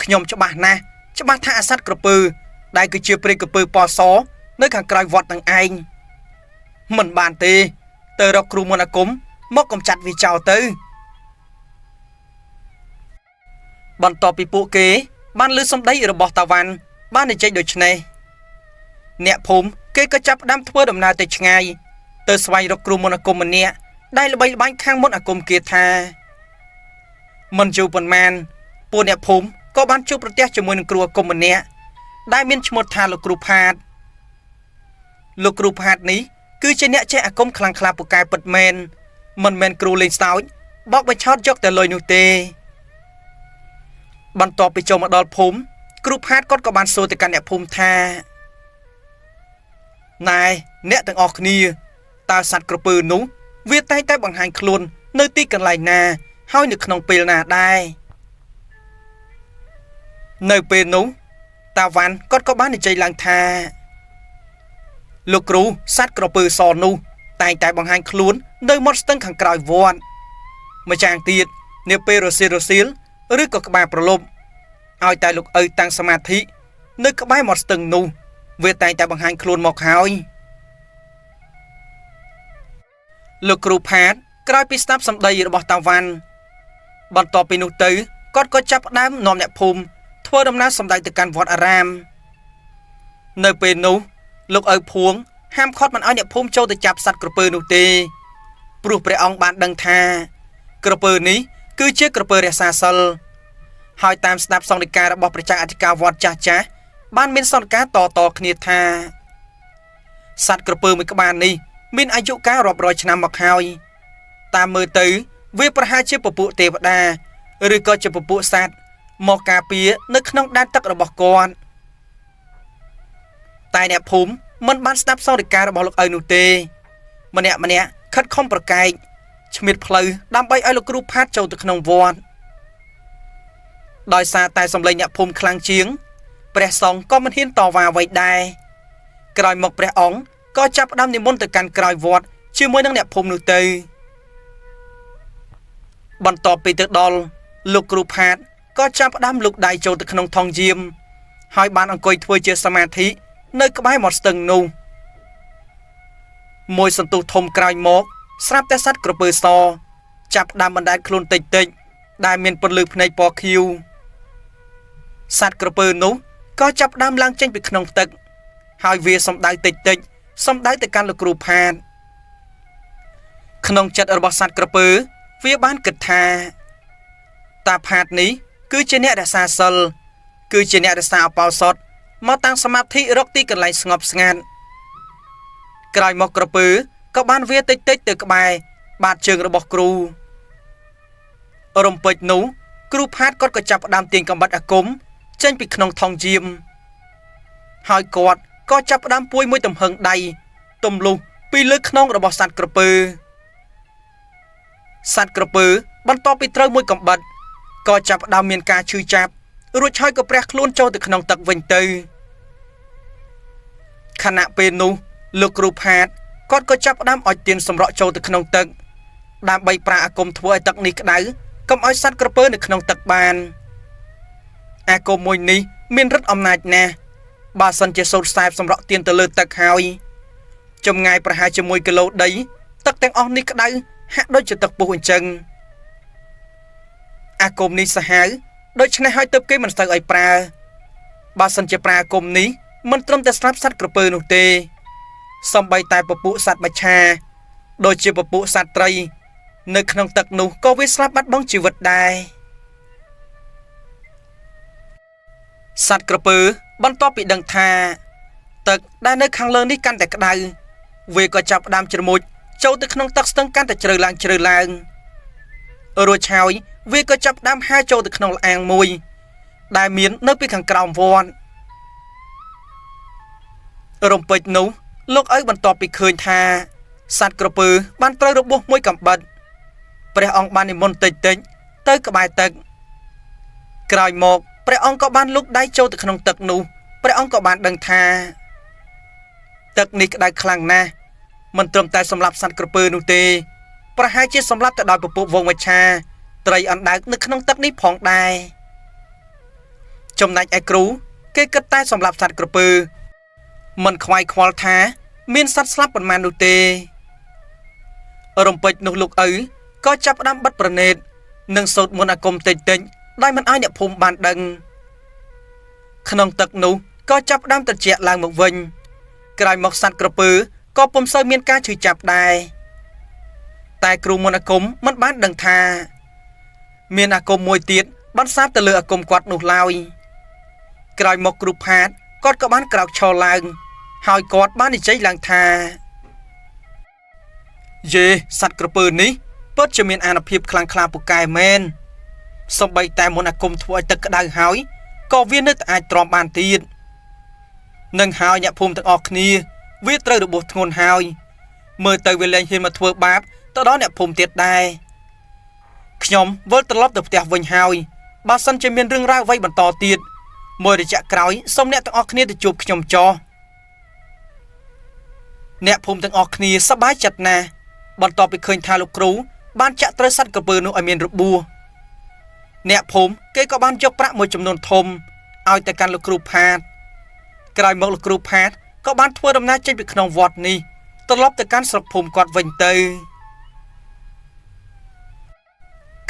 Speaker 1: ខ្ញុំច្បាស់ថាអាសត្វក្រពើដែលគឺជាព្រៃក្រពើពណ៌សនៅខាងក្រោយវត្តនឹងឯងមិនបានទេទៅរកគ្រូមន្តអាគមមកកំចាត់វាចោលទៅបន្ទាប់ពីពួកគេបានលើសម្ដីរបស់តាវ៉ាន់បាននិយាយដូចនេះអ្នកភូមិគេក៏ចាប់ផ្ដើមធ្វើដំណើរទៅឆ្ងាយទៅស្វែងរកគ្រូមន្តអាគមម្នាក់ដែលល្បីល្បាញខាងមន្តអាគមគាថាមិនយូរប៉ុន្មានពួកអ្នកភូមិក៏បានជួបប្រទះជាមួយនឹងគ្រូអាគមម្នាក់ដែលមានឈ្មោះថាលោកគ្រូផាតនេះគឺជាអ្នកចេះអាគមខ្លាំងក្លាពូកែពិតមែនមិនមែនគ្រូលេងសើចបោកបញ្ឆោតយកតែលុយនោះទេបន្ទាប់ពីចូលមកដល់ភូមិគ្រូផាតគាត់ក៏បានសួរទៅកាន់អ្នកភូមិថាណែអ្នកទាំងអស់គ្នាតើសត្វក្រពើនោះវាតែងតែបង្ហាញខ្លួននៅទីកន្លែងណាហើយនៅក្នុងពេលណាដែរនៅពេលនោះតាវ៉ាន់គាត់ក៏បាននិយាយឡើងថាលោកគ្រូសត្វក្រពើសនោះតែងតែបង្ហាញខ្លួននៅមាត់ស្ទឹងខាងក្រោយវត្តម្យ៉ាងទៀតនាពេលរសៀលឬក៏ក្បែរប្រលប់ឲ្យតែលោកឪតាំងសមាធិនៅក្បែរមាត់ស្ទឹងនោះវាតែងតែបង្ហាញខ្លួនមកហើយលោកគ្រូផាតក្រោយពីស្ដាប់សម្ដីរបស់តាវ៉ាន់បន្ទាប់ពីនោះទៅគាត់ក៏ចាប់ផ្ដើមនាំអ្នកភូមិ ធ្វើដំណើរសម្ដេចទៅកាន់វត្តអារាមនៅពេលនោះលោកឪភួងហាមឃាត់មិនឲ្យអ្នកភូមិចូលទៅចាប់សត្វក្រពើនោះទេព្រោះព្រះអង្គបានដឹងថាក្រពើនេះគឺជាក្រពើរក្សាសិលហើយតាមស្ដាប់សង្ឃដីការបស់ព្រះចៅអធិការវត្តចាស់ៗបានមានសន្និការតគ្នាថាសត្វក្រពើមួយក្បាលនេះមានអាយុកាលរាប់រយឆ្នាំមកហើយតាមមើលទៅវាប្រហែលជាពពួកទេវតាឬក៏ជាពពួកសត្វមកការពារនៅក្នុងដែនទឹករបស់គាត់តែអ្នកភូមិមិនបានស្ដាប់សង្ឃដីការបស់លោកឪនោះទេម្នាក់ខិតខំប្រកែកឆ្មៀតផ្លូវដើម្បីឲ្យលោកគ្រូផាតចូលទៅក្នុងវត្តដោយសារតែសម្លេងអ្នកភូមិខ្លាំងជាងព្រះសង្ឃក៏មិនហ៊ានតវ៉ាអ្វីដែរក្រោយមកព្រះអង្គក៏ចាប់ផ្ដើមនិមន្តទៅកាន់ក្រោយវត្តជាមួយនឹងអ្នកភូមិនោះទៅបន្ទាប់ពីទៅដល់លោកគ្រូផាតក៏ចាប់ផ្ដើមលូកដៃចូលទៅក្នុងថង់យាមហើយបានអង្គុយធ្វើជាសមាធិនៅក្បែរមាត់ស្ទឹងនោះមួយសន្ទុះធំក្រោយមកស្រាប់តែសត្វក្រពើសចាប់ផ្ដើមបណ្ដែតខ្លួនតិចដែលមានពន្លឺភ្នែកពណ៌ខៀវសត្វក្រពើនោះក៏ចាប់ផ្ដើមឡើងចេញពីក្នុងទឹកហើយវាសំដៅតិចសំដៅទៅកាន់លោកគ្រូផាតក្នុងចិត្តរបស់សត្វក្រពើវាបានគិតថាតាផាតនេះគឺជាអ្នករក្សាសិលគឺជាអ្នករក្សាអបោសុតមកតាំងសមាធិរកទីកន្លែងស្ងប់ស្ងាត់ក្រោយមកក្រពើក៏បានវាតិចទៅក្បែរបាតជើងរបស់គ្រូរំពេចនោះគ្រូផាតគាត់ក៏ចាប់ផ្ដើមទាញកាំបិតអាគមចេញពីក្នុងថង់យាមហើយគាត់ក៏ចាប់ផ្ដើមពួយមួយទំហឹងដៃទម្លុះពីលើខ្នងរបស់សត្វក្រពើសត្វក្រពើបន្ទាប់ពីត្រូវមួយកាំបិតក៏ចាប់ផ្ដើមមានការឈឺចាប់រួចហើយក៏ប្រះខ្លួនចូលទៅក្នុងទឹកវិញទៅខណៈពេលនោះលោកគ្រូផាតគាត់ក៏ចាប់ផ្ដើមអុជទៀនសម្រក់ចូលទៅក្នុងទឹកដើម្បីប្រាអាគមធ្វើឲ្យទឹកនេះក្តៅកុំឲ្យសត្វក្រពើនៅក្នុងទឹកបានអាគមមួយនេះមានឫទ្ធិអំណាចណាស់បើសិនជាសូត្រខ្សែសម្រក់ទៀនទៅលើទឹកហើយចម្ងាយប្រហែលជា1គីឡូដីទឹកទាំងអស់នេះក្តៅហាក់ដូចជាទឹកពុះអញ្ចឹងអាគមនេះសាហាវដូច្នេះហើយទើបគេមិនស្ទើរឲ្យប្រើបើសិនជាប្រើអាគមនេះមិនត្រឹមតែស្លាប់សត្វក្រពើនោះទេសូម្បីតែពពួកសត្វមច្ឆាដូចជាពពួកសត្វត្រីនៅក្នុងទឹកនោះក៏វាស្លាប់បាត់បង់ជីវិតដែរសត្វក្រពើបន្ទាប់ពីដឹងថាទឹកដែលនៅខាងលើនេះកាន់តែក្តៅវាក៏ចាប់ផ្ដើមជ្រមុជចូលទៅក្នុងទឹកស្ទឹងកាន់តែជ្រៅឡើងរួចហើយវាក៏ចាប់ផ្ដើមហាចូលទៅក្នុងល្អាងមួយដែលមាននៅពីខាងក្រោមវត្តរំពេចនោះលោកឪបន្ទាប់ពីឃើញថាសត្វក្រពើបានត្រូវរបួសមួយកាំបិតព្រះអង្គបាននិមន្តតិចទៅក្បែរទឹកក្រោយមកព្រះអង្គក៏បានលូកដៃចូលទៅក្នុងទឹកនោះព្រះអង្គក៏បានដឹងថាទឹកនេះក្តៅខ្លាំងណាស់មិនត្រឹមតែសម្លាប់សត្វក្រពើនោះទេប្រហែលជាសម្លាប់ទៅដោយពពួកវងមច្ឆាត្រីអណ្ដើកនៅក្នុងទឹកនេះផងដែរចំណែកឯគ្រូគេគិតតែសម្លាប់សត្វក្រពើមិនខ្វាយខ្វល់ថាមានសត្វស្លាប់ប៉ុន្មាននោះទេរំពេចនោះលោកឪក៏ចាប់ផ្ដើមបិទប្រណេតនិងសូត្រមន្តអាគមតិចដោយមិនឲ្យអ្នកភូមិបានដឹងក្នុងទឹកនោះក៏ចាប់ផ្ដើមត្រជាក់ឡើងមកវិញក្រោយមកសត្វក្រពើក៏ពុំសូវមានការឈឺចាប់ដែរតែគ្រូមន្តអាគមមិនបានដឹងថាមានអាគមមួយទៀតបានសាបទៅលើអាគមគាត់នោះឡើយក្រោយមកគ្រូផាតគាត់ក៏បានក្រោកឈរឡើងហើយគាត់បាននិយាយឡើងថាយេសត្វក្រពើនេះពិតជាមានអានុភាពខ្លាំងក្លាពូកែមែនសំបីតែមន្តអាគមធ្វើឲ្យទឹកក្តៅហើយក៏វានៅតែអាចទ្រាំបានទៀតនឹងហើយអ្នកភូមិទាំងអស់គ្នាវាត្រូវរបួសធ្ងន់ហើយមើលទៅវាលែងហ៊ានមកធ្វើបាបទៅដល់អ្នកភូមិទៀតដែរខ្ញុំវិលត្រឡប់ទៅផ្ទះវិញហើយបើសិនជាមានរឿងរ៉ាវអ្វីបន្តទៀតមួយរយៈក្រោយសូមអ្នកទាំងអស់គ្នាទៅជួបខ្ញុំចោះអ្នកភូមិទាំងអស់គ្នាសប្បាយចិត្តណាស់បន្ទាប់ពីឃើញថាលោកគ្រូបានចាក់ត្រូវសត្វក្រពើនោះឲ្យមានរបួសអ្នកភូមិគេក៏បានយកប្រាក់មួយចំនួនធំឲ្យទៅកាន់លោកគ្រូផាតក្រោយមកលោកគ្រូផាតក៏បានធ្វើដំណើរចេញពីក្នុងវត្តនេះត្រឡប់ទៅកាន់ស្រុកភូមិគាត់វិញទៅ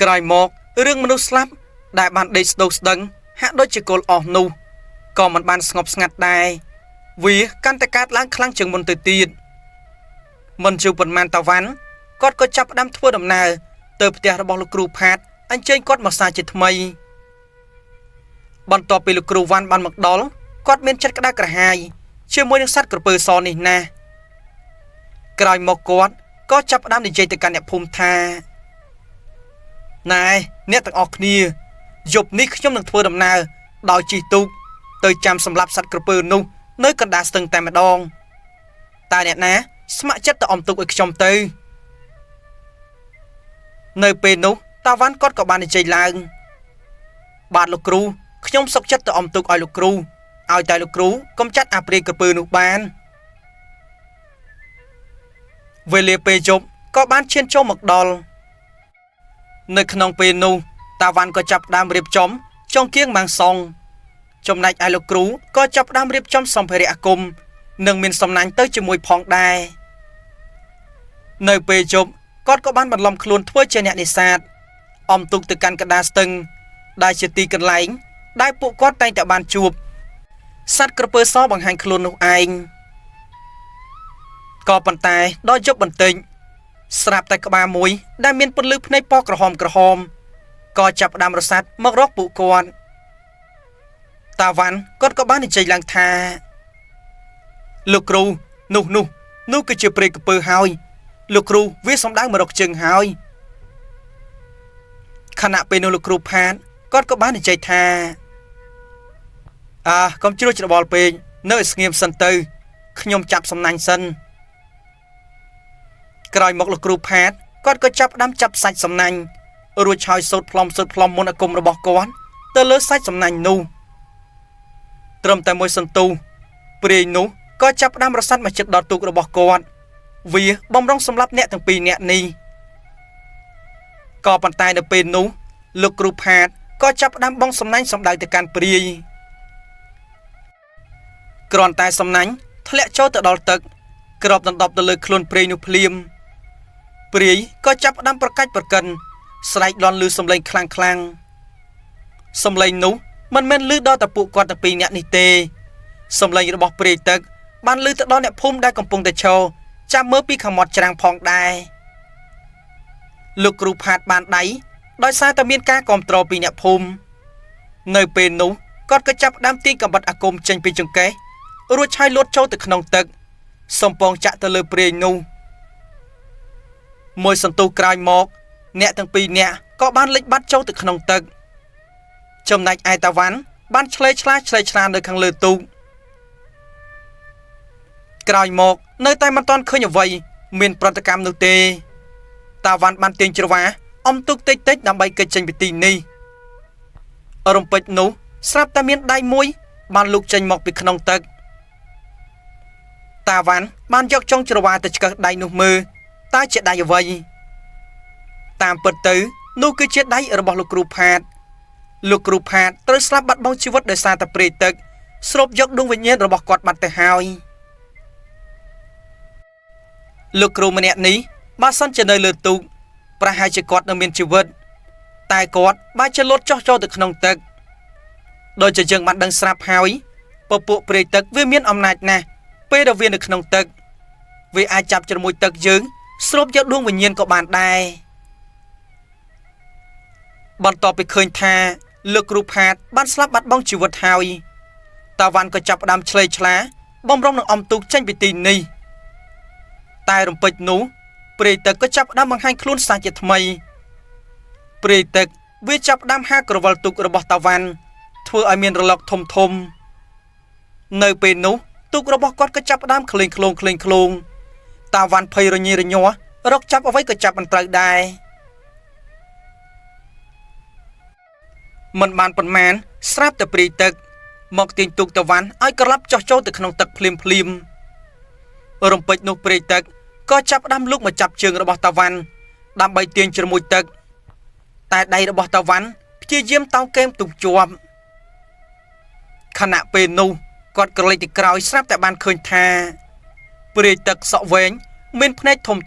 Speaker 1: ក្រោយមករឿងមនុស្សស្លាប់ដែលបានដេកស្ដោកស្ដឹង ហាក់ដូចជាគល់អស់នោះក៏មិនបានស្ងប់ស្ងាត់ដែរវាកាន់តែកើតឡើងខ្លាំងជាងមុនទៅទៀតមិនជឿប៉ុន្មានតាវ៉ាន់គាត់ក៏ចាប់ផ្ដើមធ្វើដំណើរទៅផ្ទះរបស់លោកគ្រូផាតអញ្ជើញគាត់មកសាជាថ្មីបន្ទាប់ពីលោកគ្រូវ៉ាន់បានមកដល់គាត់មានចិត្តក្តៅក្រហាយជាមួយនឹងសត្វក្រពើសនេះណាស់ក្រោយមកគាត់ក៏ចាប់ផ្ដើមនិយាយទៅកាន់អ្នកភូមិថាណែអ្នកទាំងអស់គ្នាយប់នេះខ្ញុំនឹងធ្វើដំណើរដោយជិះទូកទៅចាំសម្លាប់សត្វក្រពើនោះនៅកណ្ដាលស្ទឹងតែម្ដងតើអ្នកណាស្ម័គ្រចិត្តទៅអមទូកឲ្យខ្ញុំទៅនៅពេលនោះតាវ៉ាន់គាត់ក៏បាននិយាយឡើងបាទលោកគ្រូខ្ញុំសុខចិត្តទៅអមទូកឲ្យលោកគ្រូឲ្យតែលោកគ្រូកុំចាត់អាព្រាយក្រពើនោះបានវេលាពេលយប់ក៏បានឈានចូលមកដល់នៅក្នុងពេលនោះតាវ៉ាន់ក៏ចាប់ផ្ដើមរៀបចំចុងគៀងម៉ាំងសុងចំណែកឯលោកគ្រូក៏ចាប់ផ្ដើមរៀបចំសម្ភារៈអាគមនិងមានសំណាញ់ទៅជាមួយផងដែរនៅពេលយប់គាត់ក៏បានបន្លំខ្លួនធ្វើជាអ្នកនេសាទអមទូកទៅកាន់កណ្ដាលស្ទឹងដែលជាទីកន្លែងដែលពួកគាត់តែងតែបានជួបសត្វក្រពើសបង្ហាញខ្លួននោះឯងក៏ប៉ុន្តែដល់យប់បន្តិចស្រាប់តែក្បាលមួយដែលមានពន្លឺភ្នែកពណ៌ក្រហមក៏ចាប់ផ្ដើមរសាត់មករកពួកគាត់តាវ៉ាន់គាត់ក៏បាននិយាយឡើងថាលោកគ្រូនោះគឺជាព្រៃក្រពើហើយលោកគ្រូវាសំដៅមករកជើងហើយខណៈពេលនោះលោកគ្រូផាតគាត់ក៏បាននិយាយថាកុំជ្រួចច្របល់ពេកនៅឲ្យស្ងៀមសិនទៅខ្ញុំចាប់សំណាញ់សិនក្រោយមកលោកគ្រូផាតគាត់ក៏ចាប់ផ្ដើមចាប់សាច់សំណាញ់រួចហើយសូត្រផ្លុំមុនអាគមរបស់គាត់ទៅលើសាច់សំណាញ់នោះត្រឹមតែមួយសន្ទុះព្រាយនោះក៏ចាប់ផ្ដើមរសាត់មកជិតដល់ទូករបស់គាត់វាបំរុងសម្លាប់អ្នកទាំងពីរនាក់នេះក៏ប៉ុន្តែនៅពេលនោះលោកគ្រូផាតក៏ចាប់ផ្ដើមបងសំណាញ់សម្ដៅទៅកាន់ព្រាយគ្រាន់តែសំណាញ់ធ្លាក់ចូលទៅដល់ទឹកក្របដណ្ដប់ទៅលើខ្លួនព្រាយនោះភ្លាមព្រាយក៏ចាប់ផ្ដើមប្រកាច់ប្រកិនស្រែកលាន់ឮសំឡេងខ្លាំងសំឡេងនោះមិនមែនឮដល់តែពួកគាត់ទាំងពីរនាក់នេះទេសំឡេងរបស់ព្រាយទឹកបានឮទៅដល់អ្នកភូមិដែលកំពុងតែឈរចាំមើលពីខាងមាត់ច្រាំងផងដែរលោកគ្រូផាតបានដៃដោយសារតែមានការគ្រប់គ្រងពីអ្នកភូមិនៅពេលនោះគាត់ក៏ចាប់ផ្ដើមទាញកាំបិតអាគមចេញពីចង្កេះរួចឆាយលោតចូលទៅក្នុងទឹកសំពងចាក់ទៅលើព្រាយនោះមួយសន្ទុះក្រោយមកអ្នកទាំងពីរនាក់ក៏បានលិចបាត់ចូលទៅក្នុងទឹកចំណែកឯតាវ៉ាន់បានឆ្លេឆ្លានៅខាងលើទូកក្រោយមកនៅតែមិនទាន់ឃើញអ្វីមានប្រតិកម្មនោះទេតាវ៉ាន់បានទាញច្រវាអមទូកតិចដើម្បីគេចចេញពីទីនេះរំពេចនោះស្រាប់តែមានដៃមួយបានលូកចេញមកពីក្នុងទឹកតាវ៉ាន់បានយកចុងច្រវាទៅឆ្កឹះដៃនោះមើលតើជាដៃអ្វីតាមពិតទៅនោះគឺជាដៃរបស់លោកគ្រូផាតត្រូវស្លាប់បាត់បង់ជីវិតដោយសារតែព្រាយទឹកស្រូបយកដួងវិញ្ញាណរបស់គាត់បាត់ទៅហើយលោកគ្រូម្នាក់នេះបើសិនជានៅលើទូកប្រហែលជាគាត់នៅមានជីវិតតែគាត់បានចលត់ចុះចូលទៅក្នុងទឹកដោយជាយើងបានដឹងស្រាប់ហើយពពួកព្រាយទឹកវាមានអំណាចណាស់ពេលដែលវានៅក្នុងទឹកវាអាចចាប់ជ្រមុជទឹកយើងស្រូបយកដួងវិញ្ញាណក៏បានដែរបន្ទាប់ពីឃើញថាលោកគ្រូផាតបានស្លាប់បាត់បង់ជីវិតហើយតាវ៉ាន់ក៏ចាប់ផ្ដើមឆ្លេឆ្លាបំរុងនឹងអមទូកចេញពីទីនេះតែរំពេចនោះព្រាយទឹកក៏ចាប់ផ្ដើមបង្ហាញខ្លួនសាជាថ្មីព្រាយទឹកវាចាប់ផ្ដើមហាក្រវិលទូករបស់តាវ៉ាន់ធ្វើឲ្យមានរលកធំនៅពេលនោះទូករបស់គាត់ក៏ចាប់ផ្ដើមក្លែងឃ្លោងតាវ៉ាន់ភ័យរញ៉េរញ័ររកចាប់អ្វីក៏ចាប់មិនត្រូវដែរមិនបានប៉ុន្មានស្រាប់តែព្រាយទឹកមកទាញទូកតាវ៉ាន់ឲ្យក្រឡាប់ចុះចូលទៅក្នុងទឹកភ្លាមរំពេចនោះព្រាយទឹកក៏ចាប់ផ្ដើមលូកមកចាប់ជើងរបស់តាវ៉ាន់ដើម្បីទាញជ្រមុជទឹកតែដៃរបស់តាវ៉ាន់ព្យាយាមតោងកេមទុំជាប់ខណៈពេលនោះគាត់ក្រឡេកទៅក្រោយស្រាប់តែបានឃើញថាព្រាយទឹកសក់វែងមានភ្នែកធំ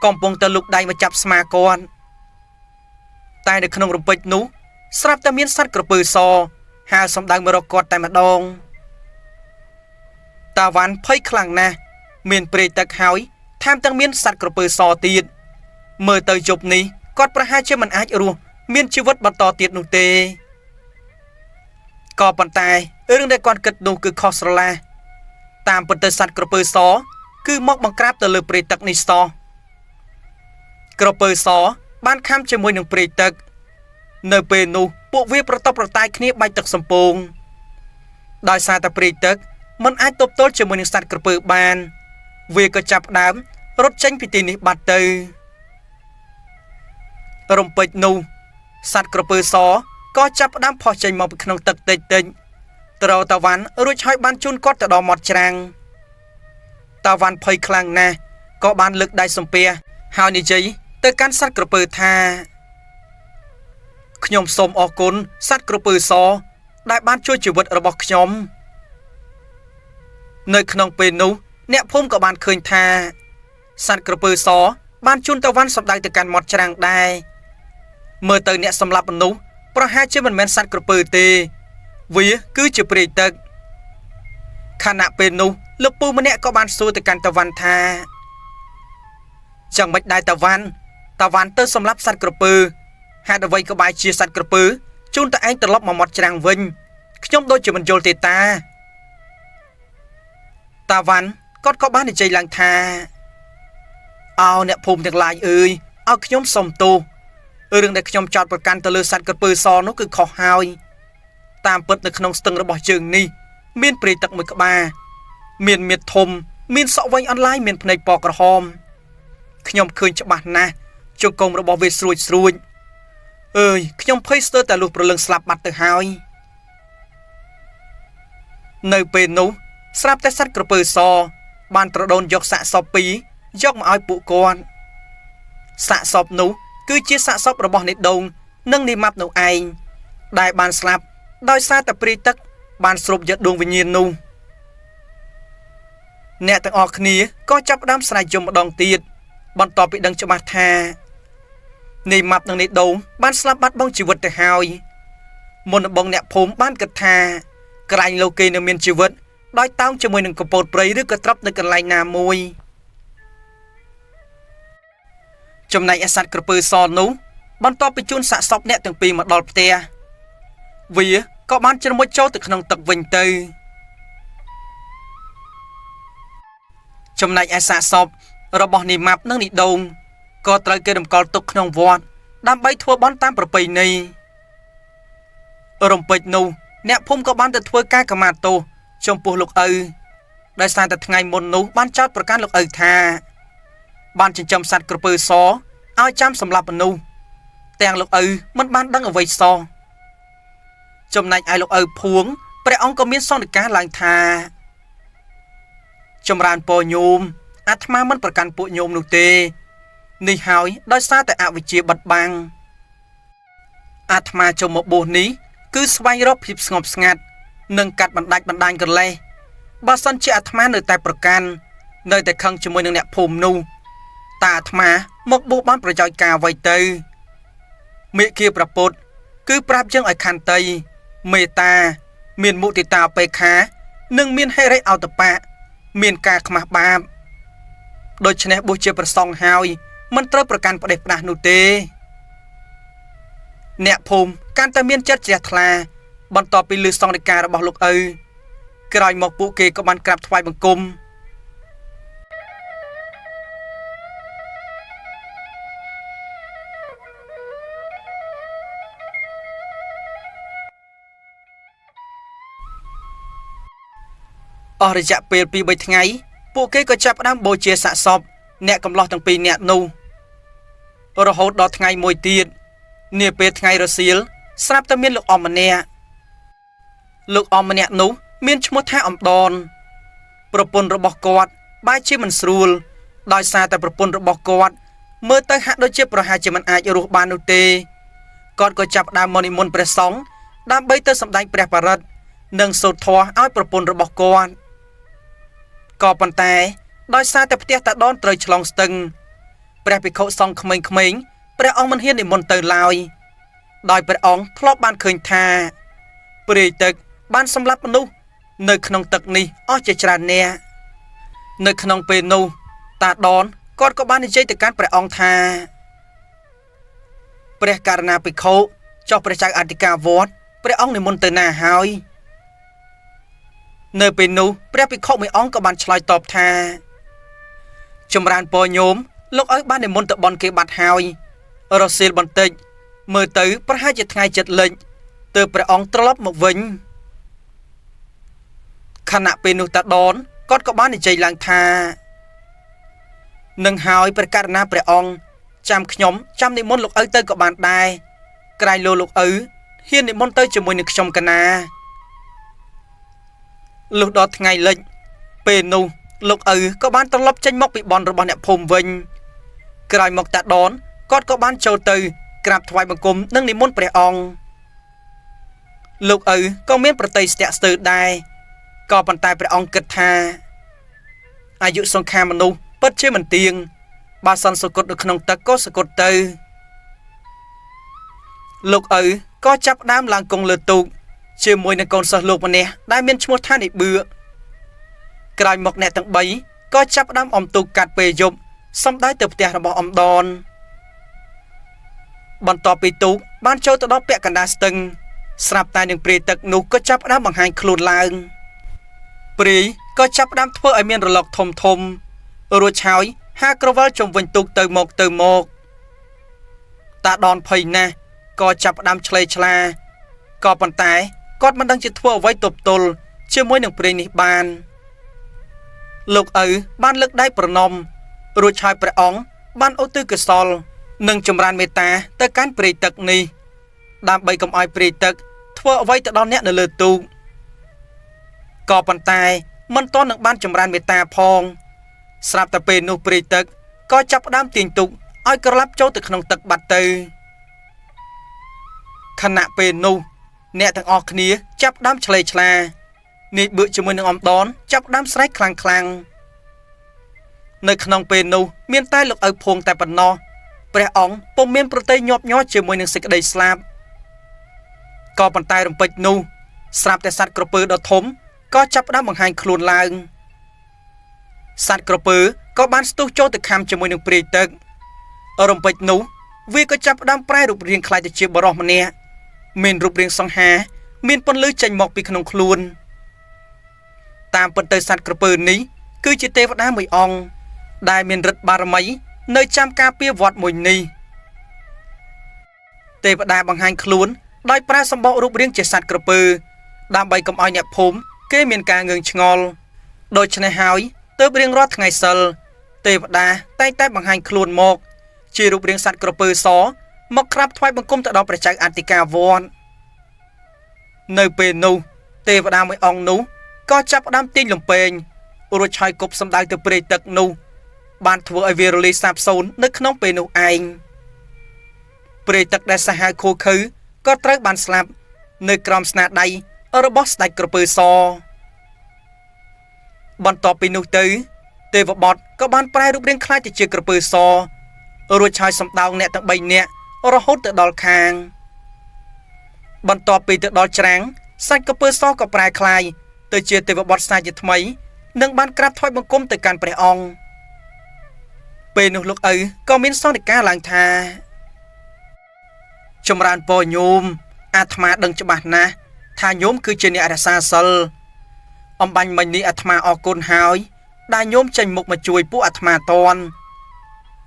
Speaker 1: កំពុងតែលូកដៃមកចាប់ស្មាគាត់តែនៅក្នុងរំពេចនោះស្រាប់តែមានសត្វក្រពើស ហាសំដៅមករកគាត់តែម្ដងតាវ៉ាន់ភ័យខ្លាំងណាស់មានព្រៃទឹកហើយថែមទាំងមានសត្វក្រពើសទៀតមើលទៅជប់នេះគាត់ប្រហែលជាមិនអាចរស់មានជីវិតបន្តទៀតនោះទេក៏ប៉ុន្តែរឿងដែលគាត់គិតនោះគឺខុសស្រឡះតាមពិតទៅសត្វក្រពើសគឺមកបង្ក្រាបទៅលើព្រៃទឹកនេះសោះក្រពើសបានខំជាមួយនឹងព្រៃទឹកនៅពេលនោះពួកវាប្រតបប្រតែងគ្នាបាច់ទឹកសំពងដោយសារតែព្រៃទឹកមិនអាចទប់ទល់ជាមួយនឹងសត្វក្រពើបានវាក៏ចាប់ផ្ដើមរត់ចេញពីទីនេះបាត់ទៅរំពេចនោះសត្វក្រពើសក៏ចាប់ផ្ដើមផុសចេញមកពីក្នុងទឹកតិចតិចត្រូវតាវ៉ាន់រួចហើយបានជូនគាត់ទៅដល់មាត់ច្រាំងតាវ៉ាន់ភ័យខ្លាំងណាស់ក៏បានលើកដៃសំពះហើយនិយាយទៅកាន់សត្វក្រពើថាខ្ញុំសូមអរគុណសត្វក្រពើសដែលបានជួយជីវិតរបស់ខ្ញុំនៅក្នុងពេលនោះអ្នកភូមិក៏បានឃើញថាសត្វក្រពើសបានជូនតាវ៉ាន់សម្ដៅទៅកាន់មាត់ច្រាំងដែរមើលទៅអ្នកសម្លាប់មនុស្សប្រហែលជាមិនមែនសត្វក្រពើទេវាគឺជាព្រៃទឹកខណៈពេលនោះលោកពូម្នាក់ក៏បានសួរទៅកាន់តាវ៉ាន់ថាchẳngមិនដែរតាវ៉ាន់ទៅសម្លាប់សត្វក្រពើហេតុអ្វីក៏បែរជាសត្វក្រពើជូនតែឯងត្រឡប់មកមាត់ច្រាំងវិញខ្ញុំដូចជាមិនយល់ទេតាវ៉ាន់គាត់ក៏បាននិយាយឡើងថាអោអ្នកភូមិទាំងឡាយអើយឲ្យខ្ញុំសុំទោសរឿងដែលខ្ញុំចោទប្រកាន់ទៅលើសត្វក្រពើសនោះគឺខុសហើយតាមពិតនៅក្នុងស្ទឹងរបស់ជើងនេះមានព្រៃទឹកមួយក្បាលមានមាឌធំមានសក់វែងអន្លាយមានភ្នែកពណ៌ក្រហមខ្ញុំឃើញច្បាស់ណាស់ជង្គង់របស់វាស្រួចអើយខ្ញុំភ័យស្ទើរតែលុះប្រលឹងស្លាប់បាត់ទៅហើយនៅពេលនោះស្រាប់តែសត្វក្រពើសបានត្រដូនយកសាកសពពីរយកមកឲ្យពួកគាត់សាកសពនោះគឺជាសាកសពរបស់នេដងនិងនេម៉ាប់នោះឯងដែលបានស្លាប់ដោយសារតែព្រៃទឹកបានស្រូបយកដួងវិញ្ញាណនោះអ្នកទាំងអស់គ្នាក៏ចាប់ផ្ដើមស្រែកយំម្ដងទៀតបន្ទាប់ពីដឹងច្បាស់ថានេម៉ាប់និងនេដងបានស្លាប់បាត់បង់ជីវិតទៅហើយមុនបងអ្នកភូមិបានគិតថាក្រែងលោកគេនៅមានជីវិតដោយតោងជាមួយនឹងកពតព្រៃឬក៏ត្រប់នៅកន្លែងណាមួយចំណែកឯសត្វក្រពើសនោះបន្ទាប់ពីជូនសាកសពអ្នកទាំងពីរមកដល់ផ្ទះវាក៏បានជ្រមុជចូលទៅក្នុងទឹកវិញទៅចំណែកឯសាកសពរបស់នីម៉ាប់និងនីដងក៏ត្រូវគេរំកល់ទុកក្នុងវត្តដើម្បីធ្វើបន់តាមប្រពៃណីរំពេចនោះអ្នកភូមិក៏បានទៅធ្វើការកម្មាទោសចំពោះលោកឪដោយសារតែថ្ងៃមុននោះបានចោទប្រកាន់លោកឪថាបានចិញ្ចឹមសត្វក្រពើសឲ្យចាំសម្លាប់មនុស្សទាំងលោកឪមិនបានដឹងអ្វីសោះចំណែកឯលោកឪភួងព្រះអង្គក៏មានសន្និកាសឡើងថាចម្រើនពរញោមអាត្មាមិនប្រកាន់ពួកញោមនោះទេនេះហើយដោយសារតែអវិជ្ជាបិទបាំងអាត្មាចូលមកបួសនេះគឺស្វែងរកភាពស្ងប់ស្ងាត់និងកាត់បណ្ដាច់បណ្ដាញកលេសបើសិនជាអាត្មានៅតែប្រកាន់នៅតែខឹងជាមួយនឹងអ្នកភូមិនោះតើអាត្មាមកបួសបានប្រយោជន៍ការអ្វីទៅមេគាប្រពុតគឺប្រាប់យើងឲ្យខន្តីមេត្តាមានមុទិតាឧបេក្ខានិងមានហិរិអោតបៈមានការខ្មាស់បាបដូច្នេះបួសជាព្រះសង្ឃហើយមិនត្រូវប្រកាន់ផ្ដេសផ្ដាស់នោះទេអ្នកភូមិកាន់តែមានចិត្តជ្រះថ្លាបន្ទាប់ពីឮសង្ឃដីការបស់លោកឪក្រោយមកពួកគេក៏បានក្រាបថ្វាយបង្គំអស់រយៈពេល 2-3 ថ្ងៃពួកគេក៏ចាប់ផ្ដើមបូជាសាកសពអ្នកកំឡោះទាំងពីរនាក់នោះរហូតដល់ថ្ងៃមួយទៀតនាពេលថ្ងៃរសៀលស្រាប់តែមានលោកអម្នាក់នោះមានឈ្មោះថាអំដនប្រពន្ធរបស់គាត់បែរជាមិនស្រួលដោយសារតែប្រពន្ធរបស់គាត់មើលទៅហាក់ដូចជាប្រហែលជាមិនអាចរស់បាននោះទេគាត់ក៏ចាប់ផ្ដើមមកនិមន្តព្រះសង្ឃដើម្បីទៅសម្ដែងព្រះបរិត្តនិងសូត្រធម៌ឲ្យប្រពន្ធរបស់គាត់ក៏ប៉ុន្តែដោយសារតែផ្ទះតាដនត្រូវឆ្លងស្ទឹងព្រះភិក្ខុសង្ឃក្មេងៗព្រះអង្គមិនហ៊ាននិមន្តទៅឡើយដោយព្រះអង្គធ្លាប់បានឃើញថា ព្រាយទឹកបានសម្លាប់មនុស្សនៅក្នុងទឹកនេះអស់ជាច្រើននាក់នៅក្នុងពេលនោះតាដនគាត់ក៏បាននិយាយទៅកាន់ព្រះអង្គថាព្រះករណាភិក្ខុចុះព្រះចៅអធិការវត្តព្រះអង្គនិមន្តទៅណាហើយនៅពេលនោះព្រះភិក្ខុមួយអង្គក៏បានឆ្លើយតបថាចម្រើនពរញោមលោកឲ្យបាននិមន្តទៅបន់គេបាត់ហើយរសៀលបន្តិចមើលទៅប្រហែលជាថ្ងៃចិត្តលិចទើបព្រះអង្គត្រឡប់មកវិញខណៈពេលនោះតាដនគាត់ក៏បាននិយាយឡើងថានឹងហើយព្រះករណាព្រះអង្គចាំខ្ញុំចាំនិមន្តលោកឪទៅក៏បានដែរក្រែងលោកឪហ៊ាននិមន្តទៅជាមួយនឹងខ្ញុំកណាលុះដល់ថ្ងៃលិចពេលនោះលោកឪក៏បានត្រឡប់ចេញមកពីបន់របស់អ្នកភូមិវិញក្រោយមកតាដនគាត់ក៏បានចូលទៅក្រាបថ្វាយបង្គំនិងនិមន្តព្រះអង្គលោកឪក៏មានប្រតិស្ទាក់ស្ទើរដែរក៏ប៉ុន្តែព្រះអង្គគិតថាអាយុសង្ខារមនុស្សពិតជាមិនទៀងបើសន្តិសុគតនៅក្នុងទឹកក៏សគត់ទៅលោកឪក៏ចាប់ដើមឡើងគង់លើទូកជាមួយនឹងកូនសិស្សលោកម្នាក់ដែលមានឈ្មោះថានិបឿក្រោយមកអ្នកទាំង3ក៏ចាប់ដើមអមទូកកាត់ពេលយប់សំដៅទៅផ្ទះរបស់អំដនបន្ទាប់ពីទូកបានចូលទៅដល់ពាក់កណ្ដាលស្ទឹងស្រាប់តែនឹងព្រាយទឹកនោះក៏ចាប់ដើមបង្ហាញខ្លួនឡើងព្រាយក៏ចាប់ដើមធ្វើឲ្យមានរលកធំធំរួចហើយហាក្រវល់ជុំវិញទូកទៅមកតាដនភ័យណាស់ក៏ចាប់ដើមឆ្លេឆ្លាក៏ប៉ុន្តែគាត់មិនដឹងជាធ្វើអ្វីទប់ទល់ជាមួយនឹងព្រាយនេះបានលោកឪបានលើកដៃប្រណម្យរួចហើយព្រះអង្គបានឧទ្ទិសកុសលនិងចម្រើនមេត្តាទៅកាន់ព្រាយទឹកនេះដើម្បីកុំឲ្យព្រាយទឹកធ្វើអ្វីទៅដល់អ្នកនៅលើទូកក៏ប៉ុន្តែមិនទាន់នឹងបានចម្រើនមេត្តាផងស្រាប់តែពេលនោះព្រាយទឹកក៏ចាប់ផ្ដើមទាញទូកឲ្យក្រឡាប់ចូលទៅក្នុងទឹកបាត់ទៅខណៈពេលនោះអ្នកទាំងអស់គ្នាចាប់ផ្ដើមឆ្លេឆ្លានាយបឿជាមួយនឹងអំដនចាប់ផ្ដើមស្រែកខ្លាំងនៅក្នុងពេលនោះមានតែលោកឪភួងតែប៉ុណ្ណោះព្រះអង្គពុំមានប្រតិញាប់ញ័រជាមួយនឹងសេចក្តីស្លាប់ក៏ប៉ុន្តែរំពេចនោះស្រាប់តែសត្វក្រពើដ៏ធំក៏ចាប់ផ្ដើមបង្ហាញខ្លួនឡើងសត្វក្រពើក៏បានស្ទុះចូលទៅខាំជាមួយនឹងព្រាយទឹករំពេចនោះវាក៏ចាប់ផ្ដើមប្រែរូបរាងคล้ายទៅជាបរិសម្នាក់មានរូបរាងសង្ហាមានពន្លឺចេញមកពីក្នុងខ្លួនតាមពិតទៅសត្វក្រពើនេះគឺជាទេវតាមួយអង្គដែលមានឫទ្ធិបារមីនៅចាំការពារវត្តមួយនេះទេវតាបង្ហាញខ្លួនដោយប្រើសម្បករូបរាងជាសត្វក្រពើដើម្បីកុំឲ្យអ្នកភូមិគេមានការងឿងឆ្ងល់ដូច្នេះហើយទើបរៀងរាល់ថ្ងៃសិលទេវតាតែងតែបង្ហាញខ្លួនមកជារូបរាងសត្វក្រពើសមកក្រាបថ្វាយបង្គំទៅដល់ព្រះចៅអធិការវត្តនៅពេលនោះទេវតាមួយអង្គនោះក៏ចាប់ផ្ដើមទាញលំពេងរួចហើយគប់សម្ដៅទៅព្រាយទឹកនោះបានធ្វើឲ្យវារលាយសាបសូន្យនៅក្នុងពេលនោះឯងព្រាយទឹកដែលសាហាវខូខើក៏ត្រូវបានស្លាប់នៅក្រោមស្នាដៃរបស់ស្ដេចក្រពើសបន្ទាប់ពីនោះទៅទេវបុត្រក៏បានប្រែរូបរាងខ្លាចទៅជាក្រពើសរួចហើយសម្ដៅអ្នកទាំង3នាក់រហូតទៅដល់ខាងបន្ទាប់ពីទៅដល់ច្រាំងសាច់ក្រពើសក៏ប្រែខ្លាយទៅជាទេវបុត្រសាជាថ្មីនិងបានក្រាបថ្វាយបង្គំទៅកាន់ព្រះអង្គពេលនោះលោកឪក៏មានសន្និការឡើងថាចម្រើនពរញោមអាត្មាដឹងច្បាស់ណាស់ថាញោមគឺជាអ្នករក្សាសិលអំបញ្ញមិញនេះអាត្មាអរគុណហើយដែលញោមចេញមុខមកជួយពួកអាត្មាតន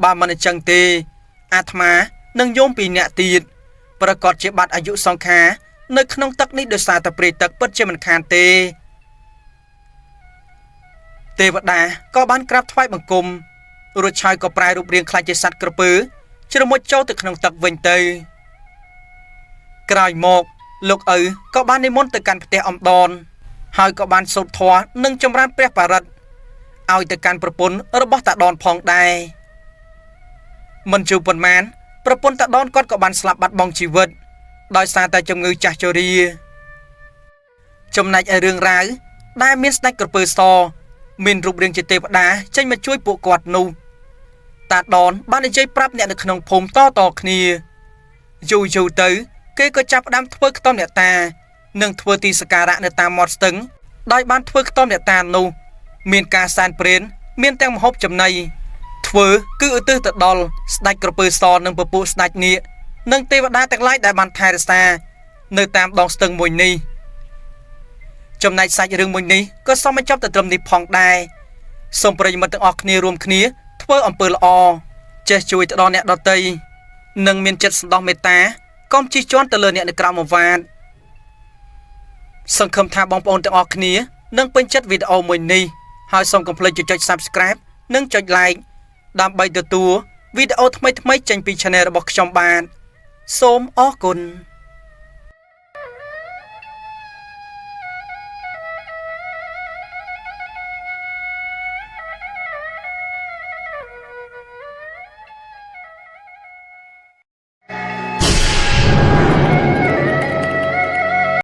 Speaker 1: បើមិនអញ្ចឹងទេអាត្មានិងញោមពីរនាក់ទៀតប្រកាសជាបាត់អាយុសង្ខារនៅក្នុងទឹកនេះដោយសារតែព្រាយទឹកពិតជាមិនខានទេទេវតាក៏បានក្រាបថ្វាយបង្គំរួចហើយក៏ប្រែរូបរាងខ្លាចជាសត្វក្រពើជ្រមុជចូលទៅក្នុងទឹកវិញទៅក្រោយមកលោកឪក៏បាននិមន្តទៅកាន់ផ្ទះអំដនហើយក៏បានសូត្រធម៌និងចម្រើនព្រះបរិត្តឲ្យទៅកាន់ប្រពន្ធរបស់តាដនផងដែរមិនជឿប៉ុន្មានប្រពន្ធតាដនគាត់ក៏បានស្លាប់បាត់បង់ជីវិតដោយសារតែជំងឺចាស់ជរាចំណែកឯរឿងរ៉ាវដែលមានស្ដេចក្រពើសមានរូបរាងជាទេវតាចេញមកជួយពួកគាត់នោះតាដនបាននិយាយប្រាប់អ្នកនៅក្នុងភូមិតគ្នាយូរទៅគេក៏ចាប់ផ្ដើមធ្វើខ្ទមអ្នកតា និងធ្វើទីសក្ការៈនៅតាមមាត់ស្ទឹងដោយបានធ្វើខ្ទមអ្នកតានោះមានការសែនព្រេនមានទាំងម្ហូបចំណីធ្វើគឺឧទ្ទិសទៅដល់ស្ដេចក្រពើសនិងពពួកស្ដេចនាគនិងទេវតាទាំងឡាយដែលបានថែរក្សានៅតាមដងស្ទឹងមួយនេះចំណែកសាច់រឿងមួយនេះក៏សូមបញ្ចប់ទៅត្រឹមនេះផងដែរសូមប្រិយមិត្តទាំងអស់គ្នារួមគ្នាធ្វើអំពើល្អចេះជួយទៅដល់អ្នកដទៃនិងមានចិត្តសន្តោសមេត្តាកុំជិះជាន់ទៅលើអ្នកនៅក្រៅមកវ៉ាតសង្ឃឹមថាបងប្អូនទាំងអស់គ្នានឹងពេញចិត្តវីដេអូមួយនេះហើយសូមកុំភ្លេចចុច Subscribe និងចុច Like ដើម្បីទទួលវីដេអូថ្មីៗចេញពី Channel របស់ខ្ញុំបាទសូមអរគុណ